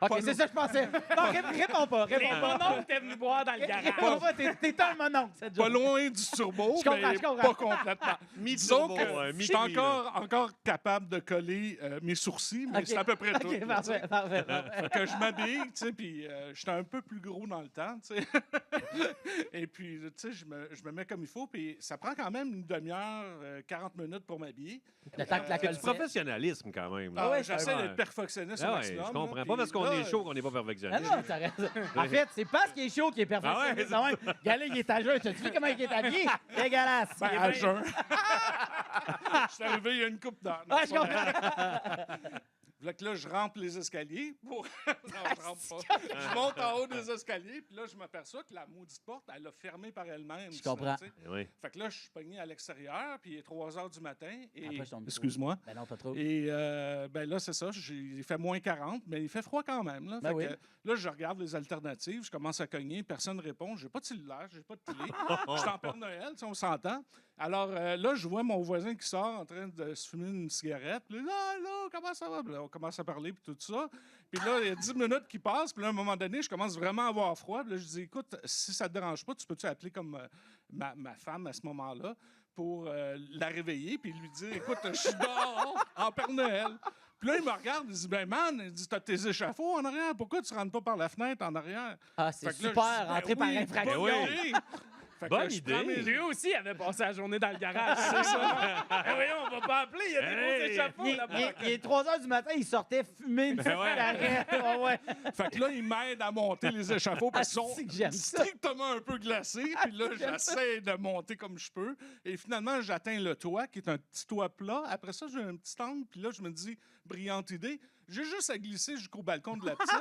OK, Pas c'est nous. ça que je pensais. Non, réponds pas, Les réponds pas. mononcles étaient venus boire dans le garage. Réponds pas, t'es un mononcle, cette Pas journée. loin du turbo, Je comprends, mais je comprends. pas complètement. Disons Mi-turbo, que je suis mi-demi, encore capable de coller mes sourcils, mais OK. c'est à peu près tout. OK, là, tu sais. parfait. Fait que je m'habille, tu sais, puis j'étais un peu plus gros dans le temps, tu sais. Et puis, tu sais, je me mets comme il faut, puis ça prend quand même une demi-heure, 40 minutes pour m'habiller. Le temps que la C'est colle du professionnalisme, quand même. là. Ah, ouais, j'essaie ouais. d'être perfectionniste au Ah ouais, maximum. je comprends. là, Pas parce puis qu'on là, est chaud qu'on n'est pas Ah perfectionniste. non, t'as raison. En fait, c'est parce qu'il est chaud qu'il est Ah ouais, perfectionniste. Ah ouais, Galé, il est à jeun. T'as-tu vu comment il est habillé? Dégueulasse. Ben, Il est à bien- jeun. Je suis arrivé il y a une coupe d'heure. Ah, je comprends. Fait que là, je rampe les escaliers. Non, je rampe pas. Je monte en haut des escaliers, puis là, je m'aperçois que la maudite porte, elle a fermé par elle-même. Je comprends. tu sais. Oui. Fait que là, je suis pogné à l'extérieur, puis il est 3 heures du matin. Et... Après, je tombe Excuse-moi. Ben non, pas trop. Et là, c'est ça. Il fait moins 40, mais il fait froid quand même. Là, Ben Fait oui. que là, je regarde les alternatives. Je commence à cogner. Personne ne répond. J'ai pas de cellulaire, j'ai pas de télé. Je suis en Père Noël, tu sais, on s'entend. Alors là, je vois mon voisin qui sort en train de se fumer une cigarette. Puis là, comment ça va? Puis là, on commence à parler, puis tout ça. Puis là, il y a 10 minutes qui passent. Puis là, à un moment donné, je commence vraiment à avoir froid. Puis là, je dis, écoute, si ça te dérange pas, tu peux-tu appeler comme ma femme à ce moment-là pour la réveiller, puis lui dire, écoute, je suis dehors en Père Noël. Puis là, il me regarde, il dit, ben man, il dit, t'as tes échafauds en arrière, pourquoi tu rentres pas par la fenêtre en arrière? Ah, c'est Fait que là, super, je dis, ben rentrer par oui, infraction. bonne idée. Fait que Bonne là, je idée. prends mes- Lui aussi avait passé la journée dans le garage. C'est ça. Voyons, on va pas appeler. Il y a des Hey. beaux échafauds là-bas. Il est 3 heures du matin, il sortait fumer une petite ouais. cigarette. Ouais, ouais. Fait que là, il m'aide à monter les échafauds parce qu'ils Ah, sont c'est que j'aime ça. strictement un peu glacés. Puis là, j'essaie de monter comme je peux. Et finalement, j'atteins le toit, qui est un petit toit plat. Après ça, j'ai un petit angle. Puis là, je me dis, brillante idée, j'ai juste à glisser jusqu'au balcon de la petite.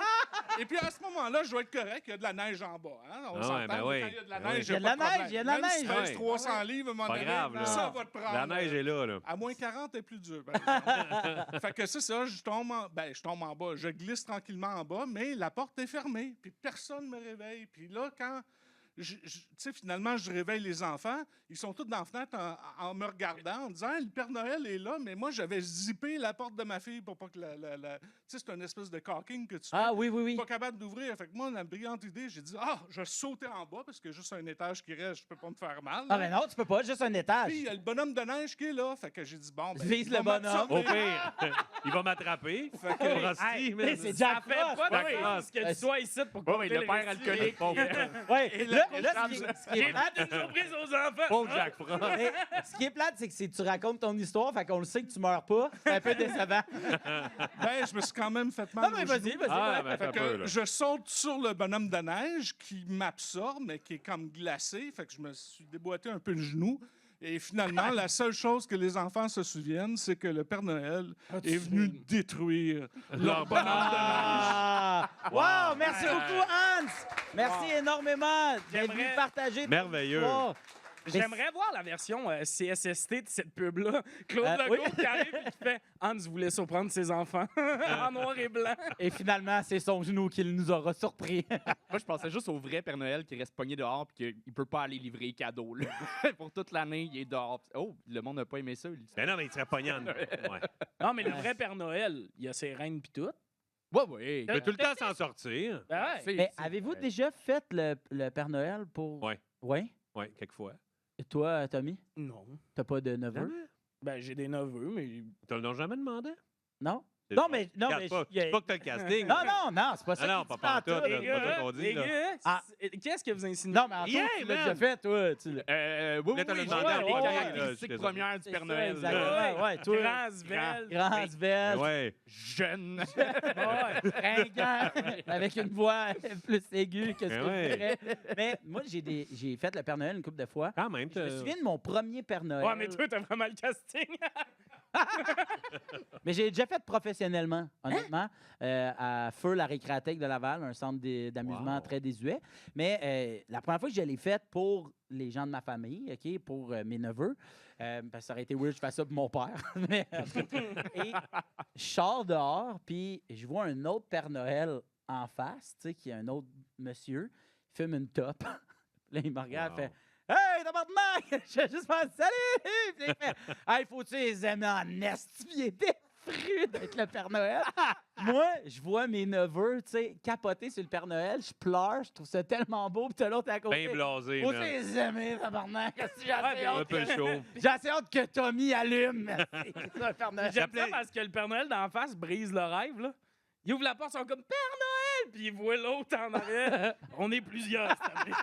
Et puis à ce moment-là, je dois être correct. Il y a de la neige en bas. Hein? On Ah s'entend, ouais, ben quand oui. il y a de la Ben oui. neige, Il y a de pas la problème. neige, il y a de la Même si neige. tu pèses Ouais. 300 livres, à un moment Pas donné, grave, là. ça va te prendre. La neige est là, là. À moins 40, est plus dur. par exemple. Fait que c'est ça, je tombe en bas. Je glisse tranquillement en bas, mais la porte est fermée. Puis personne ne me réveille. Puis là, quand tu sais, finalement, je réveille les enfants, ils sont tous dans la fenêtre en me regardant, en disant le Père Noël est là, mais moi, j'avais zippé la porte de ma fille pour pas que tu sais, c'est une espèce de caulking que tu fais. Ah oui, oui, oui. Pas capable d'ouvrir. Fait que moi, la brillante idée, j'ai dit, je vais sauter en bas parce que juste un étage qui reste, je peux pas me faire mal. Ah là. ben non, tu peux pas, juste un étage. Puis il y a le bonhomme de neige qui est là. Fait que j'ai dit, bon, ben, Vise il va le bonhomme. Au pire, il va m'attraper. Fait que- Frosty, Hey, mais c'est Ça Jack fait Frost. pas Jack de Frost. sens que tu sois ici pour Oui, compter le les père récits. alcoolique. Ouais, Et là, là, ce qui est plate, Une surprise aux enfants. Pauvre Jacques Frost. mais ce qui est plate, c'est que si tu racontes ton histoire, fait qu'on le sait que tu meurs pas. C'est un peu décevant. Ben, je me suis quand même fait mal. Non, mais au vas-y, genou. vas-y. Ah, ouais. ben, Fait attends un que peu, là. je saute sur le bonhomme de neige qui m'absorbe, mais qui est comme glacé. Fait que je me suis déboîté un peu le genou. Et finalement, la seule chose que les enfants se souviennent, c'est que le Père Noël est venu détruire leur bonhomme de neige. Ah! Wow! Merci beaucoup, Hans! Merci énormément d'être venu J'aimerais- partager ton Merveilleux. histoire. J'aimerais voir la version CSST de cette pub-là. Claude oui. Legault qui arrive et qui fait Hans voulait surprendre ses enfants en noir et blanc. Et finalement, c'est son genou qui nous aura surpris. Moi, je pensais juste au vrai Père Noël qui reste pogné dehors et qu'il peut pas aller livrer les cadeaux. Là. Pour toute l'année, il est dehors. Oh, le monde n'a pas aimé ça. Lui. Ben non, mais il serait pognant. Ouais. Non, mais le vrai Père Noël, il a ses reines pis tout. Ouais. Il peut tout le temps s'en sortir. Ben ouais. Mais avez-vous déjà fait le Père Noël pour... Ouais. Oui? Oui, quelquefois. Et toi, Tommy? Non. T'as pas de neveu? Ben, j'ai des neveux, mais. Tu l'as jamais demandé? Non? C'est Non, pas- mais... Non, Regarde mais pas, il y a- c'est pas que t'as le casting. Non, c'est pas ça. Ah non, qu'il pas dit pantoute, pantoute. là. Les pas ça gars, qu'on dit, les là. gars, Ah. qu'est-ce que vous insinuez? Non, mais Antoine, Yeah, tu l'as man. déjà fait, toi. Tu l'as- Oui, Là, t'as le j'ai demandé à les Paul, caractéristiques là, premières du C'est Père ça, Noël. là. exactement. Ouais, toi. Grand Svel. Grand Svel, Ouais. Jeune. Ouais. fringant, avec une voix plus aiguë que ce que Ouais. je dirais. Mais moi, j'ai fait le Père Noël une couple de fois. Quand même. Je me souviens de mon premier Père Noël. Ouais, mais toi, t'as vraiment le casting. Mais j'ai déjà fait professionnellement, honnêtement, à Feu, la récréathèque de Laval, un centre d'amusement Wow. très désuet. Mais la première fois que je l'ai faite pour les gens de ma famille, OK, pour mes neveux, parce que ça aurait été weird que je fasse ça pour mon père. Mais, et je sors dehors, puis je vois un autre Père Noël en face, tu sais, qui est un autre monsieur, il fume une top. Là, il me regarde, Wow. fait Hey, tabarnak! J'ai juste fait salut! Puis il fait Hey, faut-tu les aimer en esti? Puis il était fru d'être le Père Noël. Moi, je vois mes neveux, tu sais, capoter sur le Père Noël. Je pleure, je trouve ça tellement beau. Puis t'as l'autre à côté. Bien blasé, Faut-tu man. les aimer, tabarnak? Esti, J'ai Ouais, assez mais Un hâte peu chaud. j'ai assez hâte que Tommy allume. Merci. C'est ça, le Père Noël. J'aime ça parce que le Père Noël d'en face brise le rêve, là. Il ouvre la porte, ils sont comme Père Noël! Puis il voit l'autre en arrière. On est plusieurs cette année.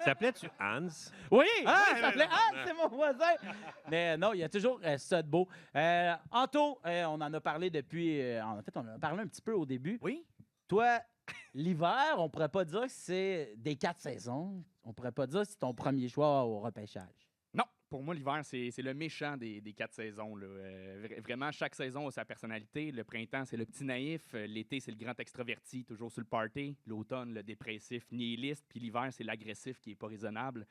S'appelait-tu Hans? Oui, Ah, oui, ça s'appelait Hans, c'est mon voisin. Mais non, il y a toujours ça de beau. Anto, on en a parlé depuis. En fait, on en a parlé un petit peu au début. Oui. Toi, l'hiver, on pourrait pas dire que c'est des 4 saisons. On pourrait pas dire que c'est ton premier choix au repêchage. Non, pour moi, l'hiver, c'est le méchant des 4 saisons. Là. Vraiment, chaque saison a sa personnalité. Le printemps, c'est le petit naïf. L'été, c'est le grand extraverti, toujours sur le party. L'automne, le dépressif, nihiliste. Puis l'hiver, c'est l'agressif qui est pas raisonnable.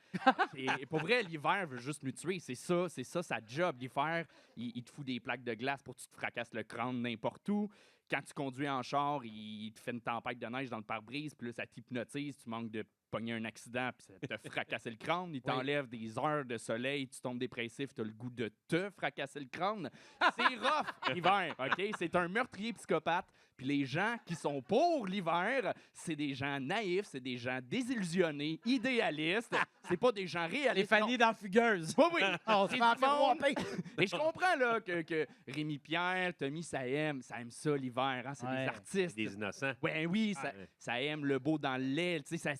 Et pour vrai, l'hiver veut juste nous tuer. C'est ça sa job. L'hiver, il te fout des plaques de glace pour que tu te fracasses le crâne n'importe où. Quand tu conduis en char, il te fait une tempête de neige dans le pare-brise, puis là, ça t'hypnotise, tu manques de pogner un accident, puis ça te fracasser le crâne. Il t'enlève des heures de soleil, tu tombes dépressif, tu as le goût de te fracasser le crâne. C'est rough, l'hiver, OK? C'est un meurtrier psychopathe. Puis les gens qui sont pour l'hiver, c'est des gens naïfs, c'est des gens désillusionnés, idéalistes. C'est pas des gens Les réalistes. Fanny dans Fugueuse. Oui, oui. On se C'est fait en du faire monde. whopper. Et je comprends là, que Rémi Pierre, Tommy, ça aime ça l'hiver. Hein? C'est Ouais. des artistes. Des innocents. Ouais, oui, ça, Ouais. ça aime le beau dans le lait. Tu sais,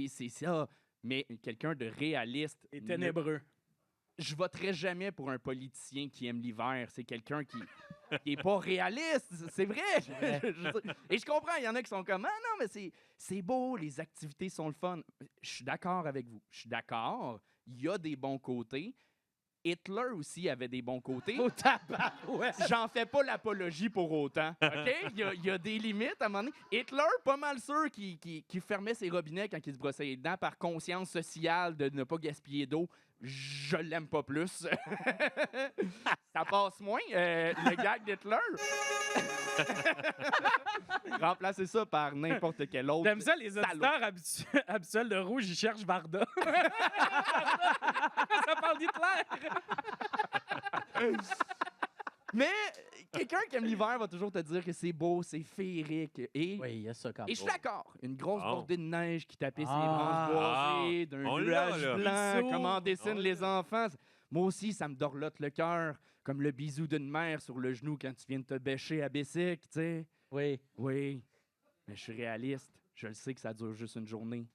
c'est ça. Mais quelqu'un de réaliste. Et ténébreux. Je voterai jamais pour un politicien qui aime l'hiver. C'est quelqu'un qui est pas réaliste. C'est vrai. Et je comprends, il y en a qui sont comme, ah non, mais c'est beau, les activités sont le fun. Je suis d'accord avec vous. Je suis d'accord. Il y a des bons côtés. Hitler aussi avait des bons côtés. Au tabarouette. J'en fais pas l'apologie pour autant. OK? Il y a des limites à un moment donné. Hitler, pas mal sûr qui fermait ses robinets quand il se brossait les dents par conscience sociale de ne pas gaspiller d'eau. Je l'aime pas plus. Ça passe moins. Le gag d'Hitler. Remplacez ça par n'importe quel autre. J'aime ça, les salaud. auditeurs habituels de Rouge, ils cherchent Varda. Ça parle d'Hitler. Mais quelqu'un qui aime l'hiver va toujours te dire que c'est beau, c'est féerique. Et Oui, il y a ça quand Et je suis d'accord. Une grosse Bon. bordée de neige qui tapait ses Ah. branches boisées, d'un On l'a, nuage là. blanc, Bisous. comme en dessinent On les enfants. Moi aussi, ça me dorlote le cœur, comme le bisou d'une mère sur le genou quand tu viens de te bêcher à Bessic, tu sais. Oui. Oui, mais je suis réaliste. Je le sais que ça dure juste une journée.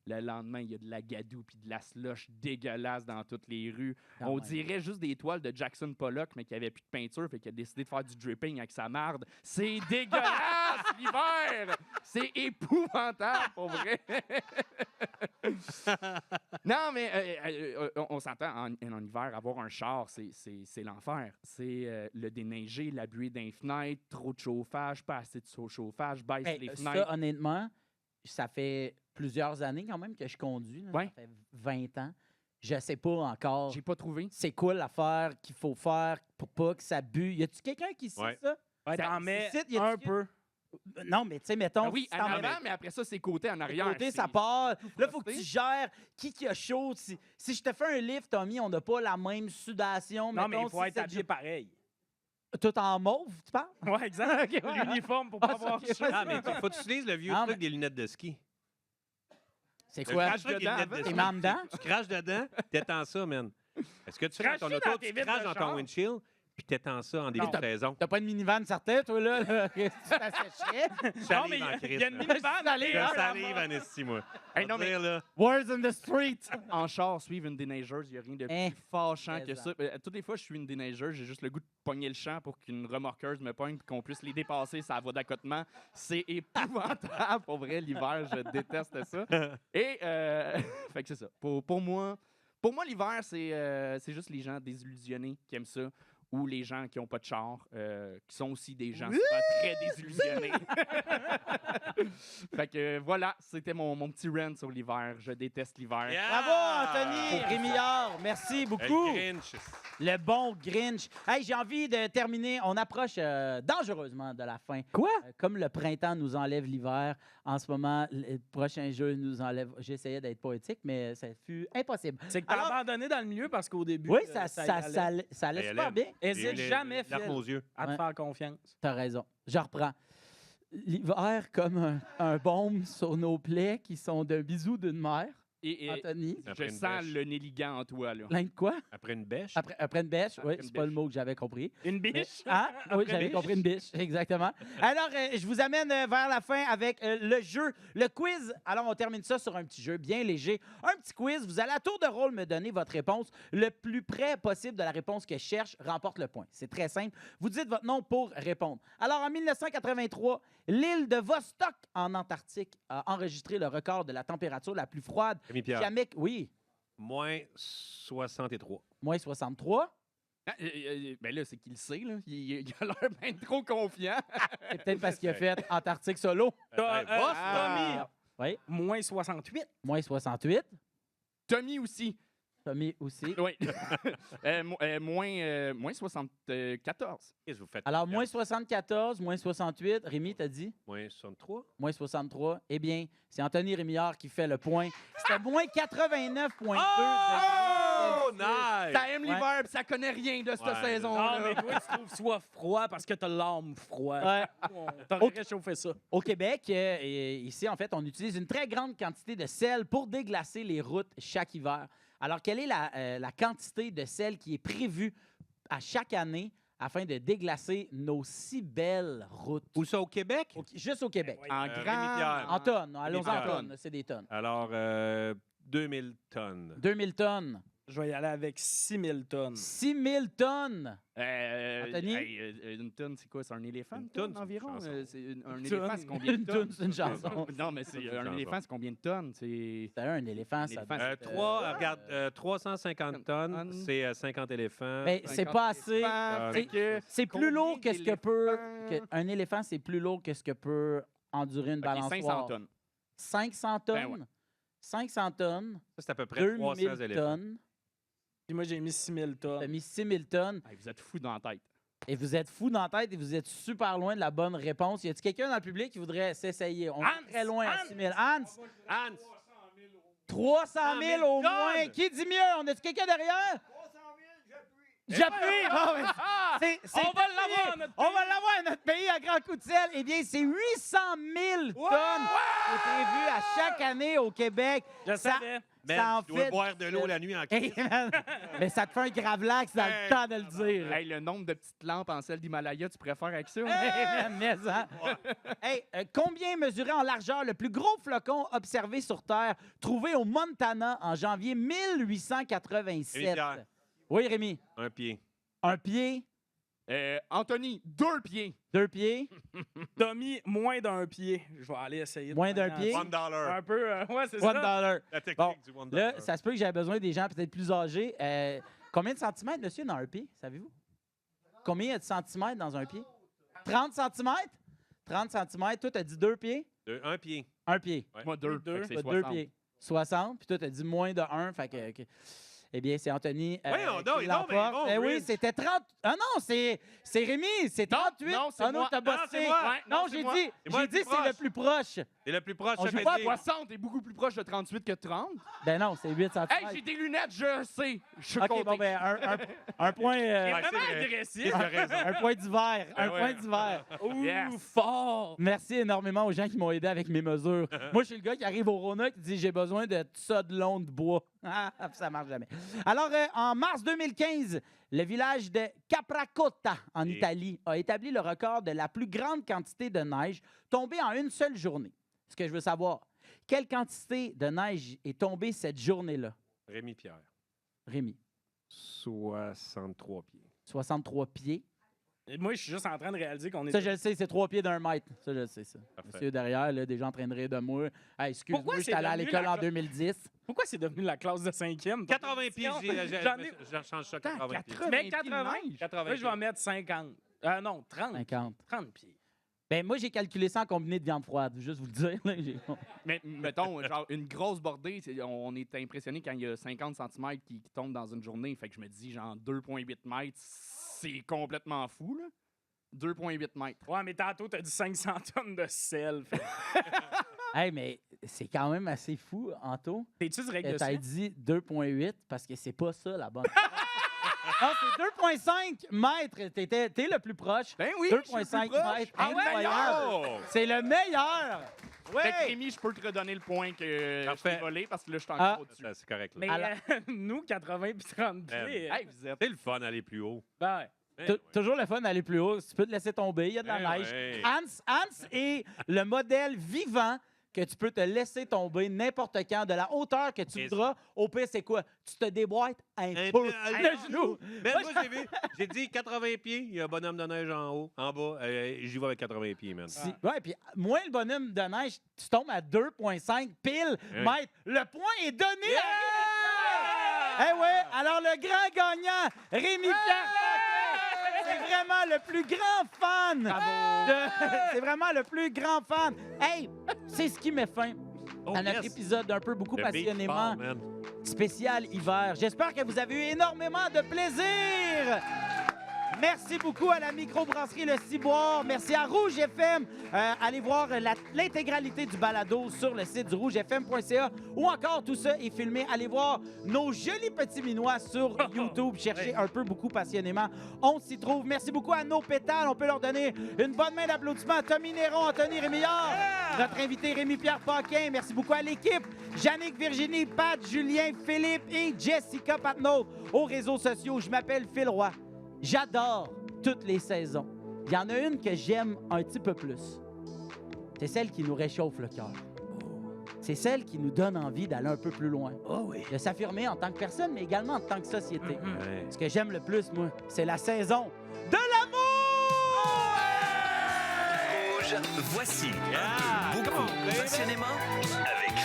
Le lendemain, il y a de la gadoue puis de la slush dégueulasse dans toutes les rues. Quand On même. dirait juste des toiles de Jackson Pollock, mais qui avait plus de peinture, fait qu'il a décidé de faire du dripping avec sa marde. C'est dégueulasse, l'hiver! C'est épouvantable, pour vrai. Non, mais on s'entend, en hiver, avoir un char, c'est l'enfer. C'est le déneiger, la buée d'un fenêtre, trop de chauffage, pas assez de chauffage, baisse Hey, les fenêtres. ça, honnêtement, ça fait plusieurs années quand même que je conduis. Là. Ouais. Ça fait 20 ans. Je sais pas encore J'ai pas trouvé. c'est quoi l'affaire qu'il faut faire pour pas que ça bue. Y a-tu quelqu'un qui sait Ouais. ça? Ouais, Ça- t'en mets c'est- y a-tu un que- peu. Non, mais tu sais, mettons, Ah oui, si en t'en mets avant, mais après ça, c'est côté en arrière. côté, ça c'est- part. Là, il faut que frosté. tu gères qui a chaud. Si je te fais un lift, Tommy, on n'a pas la même sudation. Non, mais mettons, il faut si être c'est habillé pareil. tout en mauve, tu parles? Ouais, exact. Ok, ouais. L'uniforme pour Ah, pas avoir ok, chaud. ouais. Ah, mais faut que tu utilises le vieux Ah, truc mais- des lunettes de ski. C'est Le quoi? crash truc des dedans lunettes de avant? T'es ski. main dedans? Tu craches dedans, t'étends ça, man. Est-ce que tu fais dans ton Cracher auto, dans tes tu vitres craches de dans ton char? windshield, puis t'étends ça en début Non. de saison? T'as pas une minivan certain, toi, là? Qu'est-ce que tu t'assécherais? Non, mais il y a une minivan. Salive, Ça arrive en esti, moi. Hey, non, mais- là. Words in the street! En char, suivre une déneigeuse, il n'y a rien de plus Hein, fâchant que présent. ça. Toutes les fois que je suis une déneigeuse, j'ai juste le goût de pogner le champ pour qu'une remorqueuse me pogne et qu'on puisse les dépasser sur la voie d'accotement. C'est épouvantable. Pour vrai, l'hiver, je déteste ça. Et, fait que c'est ça. Pour moi, l'hiver, c'est juste les gens désillusionnés qui aiment ça ou les gens qui n'ont pas de char, qui sont aussi des gens souvent très désillusionnés. Fait que voilà, c'était mon petit rant sur l'hiver. Je déteste l'hiver. Bravo, Anthony Rémillard. Merci beaucoup. Le Grinch. Le bon Grinch. Hey, j'ai envie de terminer. On approche dangereusement de la fin. Quoi? Comme le printemps nous enlève l'hiver, en ce moment, le prochain jeu nous enlève. J'essayais d'être poétique, mais ça fut impossible. C'est que t'as Alors- abandonné dans le milieu parce qu'au début. Oui, y ça allait. allait Ça y super allait. bien. Hésite jamais, Larmes Phil, aux yeux. à te Ouais. faire confiance. T'as raison. Je reprends. L'hiver comme un baume sur nos plaies qui sont d'un bisou d'une mère. Et Anthony. Après je une sens bêche. le néligant en toi, là. Plein de quoi? Après une bêche. Après une bêche? Oui, Après une c'est pas le bêche. mot que j'avais compris. Une Mais- biche? Ah, oui, Après j'avais biche. compris une biche, exactement. Alors, je vous amène vers la fin avec le jeu, le quiz. Alors, on termine ça sur un petit jeu bien léger. Un petit quiz. Vous allez à tour de rôle me donner votre réponse. Le plus près possible de la réponse que je cherche remporte le point. C'est très simple. Vous dites votre nom pour répondre. Alors, en 1983, l'île de Vostok, en Antarctique, a enregistré le record de la température la plus froide Rémi-Pierre. jamais... Oui, Moins 63. moins 63. Ah, ben là, c'est qu'il le sait, là. Il a l'air bien trop confiant. C'est peut-être parce qu'il a fait Antarctique solo. Hey, boss, Tommy, Oui, moins 68. moins 68. Tommy aussi. Tommy aussi. Oui. Moins 74. Qu'est-ce que vous faites? Alors, moins 74, moins 68. Rémi, t'as dit? Moins 63. Moins 63. Eh bien, c'est Anthony Rémillard qui fait le point. C'était moins 89,2. Oh, nice! Ça aime l'hiver, puis ça connaît rien de cette Ouais, saison-là. Ah, mais toi, tu trouves soit froid parce que t'as l'âme froide. Ouais. T'aurais Ok. réchauffé ça. Au Québec, ici, en fait, on utilise une très grande quantité de sel pour déglacer les routes chaque hiver. Alors, quelle est la quantité de sel qui est prévue à chaque année afin de déglacer nos si belles routes? Où ça, au Québec? Juste au Québec. Ouais. En Rémi grand. Pierre. En tonnes. Allons en Rémi-Pierre. tonnes. C'est des tonnes. Alors, 2000 tonnes. 2000 tonnes. Je vais y aller avec 6000 tonnes. 6000 tonnes. Anthony? Une tonne, c'est quoi? C'est un éléphant? Une tonne, c'est une environ? chanson. Un Une éléphant, tonne. c'est combien de Une tonnes? tonne, c'est une chanson. Non, mais c'est C'est une un chanson. éléphant, c'est combien de tonnes? C'est. C'est un éléphant, Un ça. éléphant, doit- Regarde, 350 tonnes, tonnes. c'est 50 éléphants. Mais c'est pas assez. éléphants, C'est- fait que C'est plus combien lourd que ce que peut. d'éléphants? Un éléphant, c'est plus lourd que ce que peut endurer une Ok, balançoire. 500 tonnes. 500 tonnes. Ben ouais. 500 tonnes. Ça, c'est à peu près 2000 300 éléphants. tonnes. Puis moi, j'ai mis 6000 T'as tonnes. mis 6000 tonnes. Hey, vous êtes fous dans la tête. Et vous êtes fou dans la tête et vous êtes super loin de la bonne réponse. Y a-t-il quelqu'un dans le public qui voudrait s'essayer? On Hans! est très loin à Hans! 6000. Hans! Hans! 300 000 au moins. tonnes! Qui dit mieux? On a-tu quelqu'un derrière? J'appuie! Bon, mais c'est On va terminé. l'avoir, notre On va l'avoir, notre pays, à grand coup de sel. Eh bien, c'est 800 000 tonnes qui est prévu à chaque année au Québec. Je Ça- savais. Ça en tu dois fait... boire de l'eau la nuit en Hey, man, mais ça te fait un gravelax dans le temps de le dire. Hey, le nombre de petites lampes en sel d'Himalaya, tu préfères avec ça? Hey, man, mais ça. Hey, combien mesurait en largeur le plus gros flocon observé sur Terre, trouvé au Montana en janvier 1887? Rémi-Pierre. Oui, Rémi. Un pied. Un pied, Anthony, 2 pieds. 2 pieds, Tommy, moins d'un pied. Je vais aller essayer. de Moins d'un prendre pied? un- Un peu, ouais, c'est $1. ça. La technique Bon, du $1. là, ça se peut que j'avais besoin des gens peut-être plus âgés. Combien de centimètres, monsieur, dans un pied, savez-vous? Combien il y a de centimètres dans un pied? 30 centimètres? 30 centimètres. Toi, t'as dit 2 pieds? Un pied. Un pied. Ouais. Moi, 2. Deux. C'est Pas 2 60. pieds. 60. Puis toi, t'as dit moins de 1. Fait que... Eh bien, c'est Anthony Voyons qui donc, non, mais l'emporte. bon, Eh oui, Rich. c'était 30... Ah non, c'est Rémi, c'est 38. non, c'est Ah non, moi. t'as Non, bossé. c'est moi. Ouais, non, non, c'est j'ai moi. dit, C'est moi le plus c'est le proche. plus proche. C'est le plus proche. On ça joue fait pas à dire. 60 est beaucoup plus proche de 38 que 30. Ben non, c'est 8 centimètres. Hey, j'ai des lunettes, je sais. Je suis OK, compté. bon, ben un point... Il est Ouais, vraiment c'est vrai. agressif. T'as raison. un point d'hiver. Un ouais. point d'hiver. Ouh, Yes. fort. Merci énormément aux gens qui m'ont aidé avec mes mesures. Moi, je suis le gars qui arrive au Rona qui dit j'ai besoin de ça de long de bois. Ah, ça marche jamais. Alors, en mars 2015, le village de Capracotta, en Et- Italie, a établi le record de la plus grande quantité de neige tombée en une seule journée. Ce que je veux savoir, quelle quantité de neige est tombée cette journée-là, Rémi-Pierre. Rémi? 63 pieds. 63 pieds. Et moi, je suis juste en train de réaliser qu'on est. Ça, je le sais, c'est 3 pieds d'un mètre. Ça, je le sais, ça. Parfait. Monsieur derrière, là, des gens en train de rire de moi. Hey, excuse-moi, Pourquoi j'étais c'est allé à devenu l'école la en cla- 2010. Pourquoi c'est devenu la classe de 5e? 80 pieds, J'en ai. je change ça, 80 pieds. Mais 80. 80 Moi, je vais en mettre 50. Non, 30. 50. 30 pieds. Ben, moi, j'ai calculé ça en combiné de viande froide, juste vous le dire. Là, Mais mettons, genre, une grosse bordée, on est impressionné quand il y a 50 cm qui tombent dans une journée. Fait que je me dis, genre, 2,8 mètres, c'est complètement fou, là. 2,8 mètres. Ouais, mais tantôt, t'as dit 500 tonnes de sel. Hey, mais c'est quand même assez fou, Anto. T'es-tu du règle Que de t'as sel? dit 2,8 parce que c'est pas ça la bonne. Non, c'est 2,5 mètres. T'es le plus proche. Ben oui, 2,5 mètres. Ah ouais, Incroyable. Oh! C'est le meilleur. Ouais. Fait que Rémi, je peux te redonner le point que je Parfait. t'ai volé parce que là, je suis Ah. encore au-dessus. Ça, c'est correct. Là. Mais Alors- nous, 80 puis 30 pieds. Hey, vous êtes... C'est le fun d'aller plus haut. Ben ouais. Ben Tou- ouais. Toujours le fun d'aller plus haut. Tu peux te laisser tomber. Il y a de la Ben neige. ouais. Hans est le modèle vivant que tu peux te laisser tomber n'importe quand, de la hauteur que tu Et- voudras. Au pire, c'est quoi? Tu te déboîtes un Un peu peu- le genou. Mais moi, j'ai vu. J'ai dit 80 pieds. Il y a un bonhomme de neige en haut, en bas. J'y vais avec 80 pieds, man. Ouais, puis moins le bonhomme de neige, tu tombes à 2,5 pile mètres. Le point est donné à Rémi. Eh ouais, alors le grand gagnant, Rémi-Pierre Paquin, c'est vraiment le plus grand fan. C'est vraiment le plus grand fan. Hey, c'est ce qui met fin Oh, à notre yes. épisode d'un peu beaucoup Le beach passionnément ball, man. spécial hiver. J'espère que vous avez eu énormément de plaisir. Merci beaucoup à la microbrasserie Le Ciboire. Merci à Rouge FM. Allez voir l'intégralité du balado sur le site du rougefm.ca ou encore tout ça est filmé. Allez voir nos jolis petits minois sur YouTube. Cherchez un peu beaucoup passionnément. On s'y trouve. Merci beaucoup à nos pétales. On peut leur donner une bonne main d'applaudissement à Tommy Néron, Anthony Rémillard, notre invité Rémi-Pierre Paquin. Merci beaucoup à l'équipe. Yannick, Virginie, Pat, Julien, Philippe et Jessica Patnaud. Aux réseaux sociaux, je m'appelle Phil Roy. J'adore toutes les saisons. Il y en a une que j'aime un petit peu plus. C'est celle qui nous réchauffe le cœur. C'est celle qui nous donne envie d'aller un peu plus loin. De s'affirmer en tant que personne, mais également en tant que société. Ouais. Ce que j'aime le plus, moi, c'est la saison de l'amour! Rouge, voici Ah, un peu come on, beaucoup baby. passionnément avec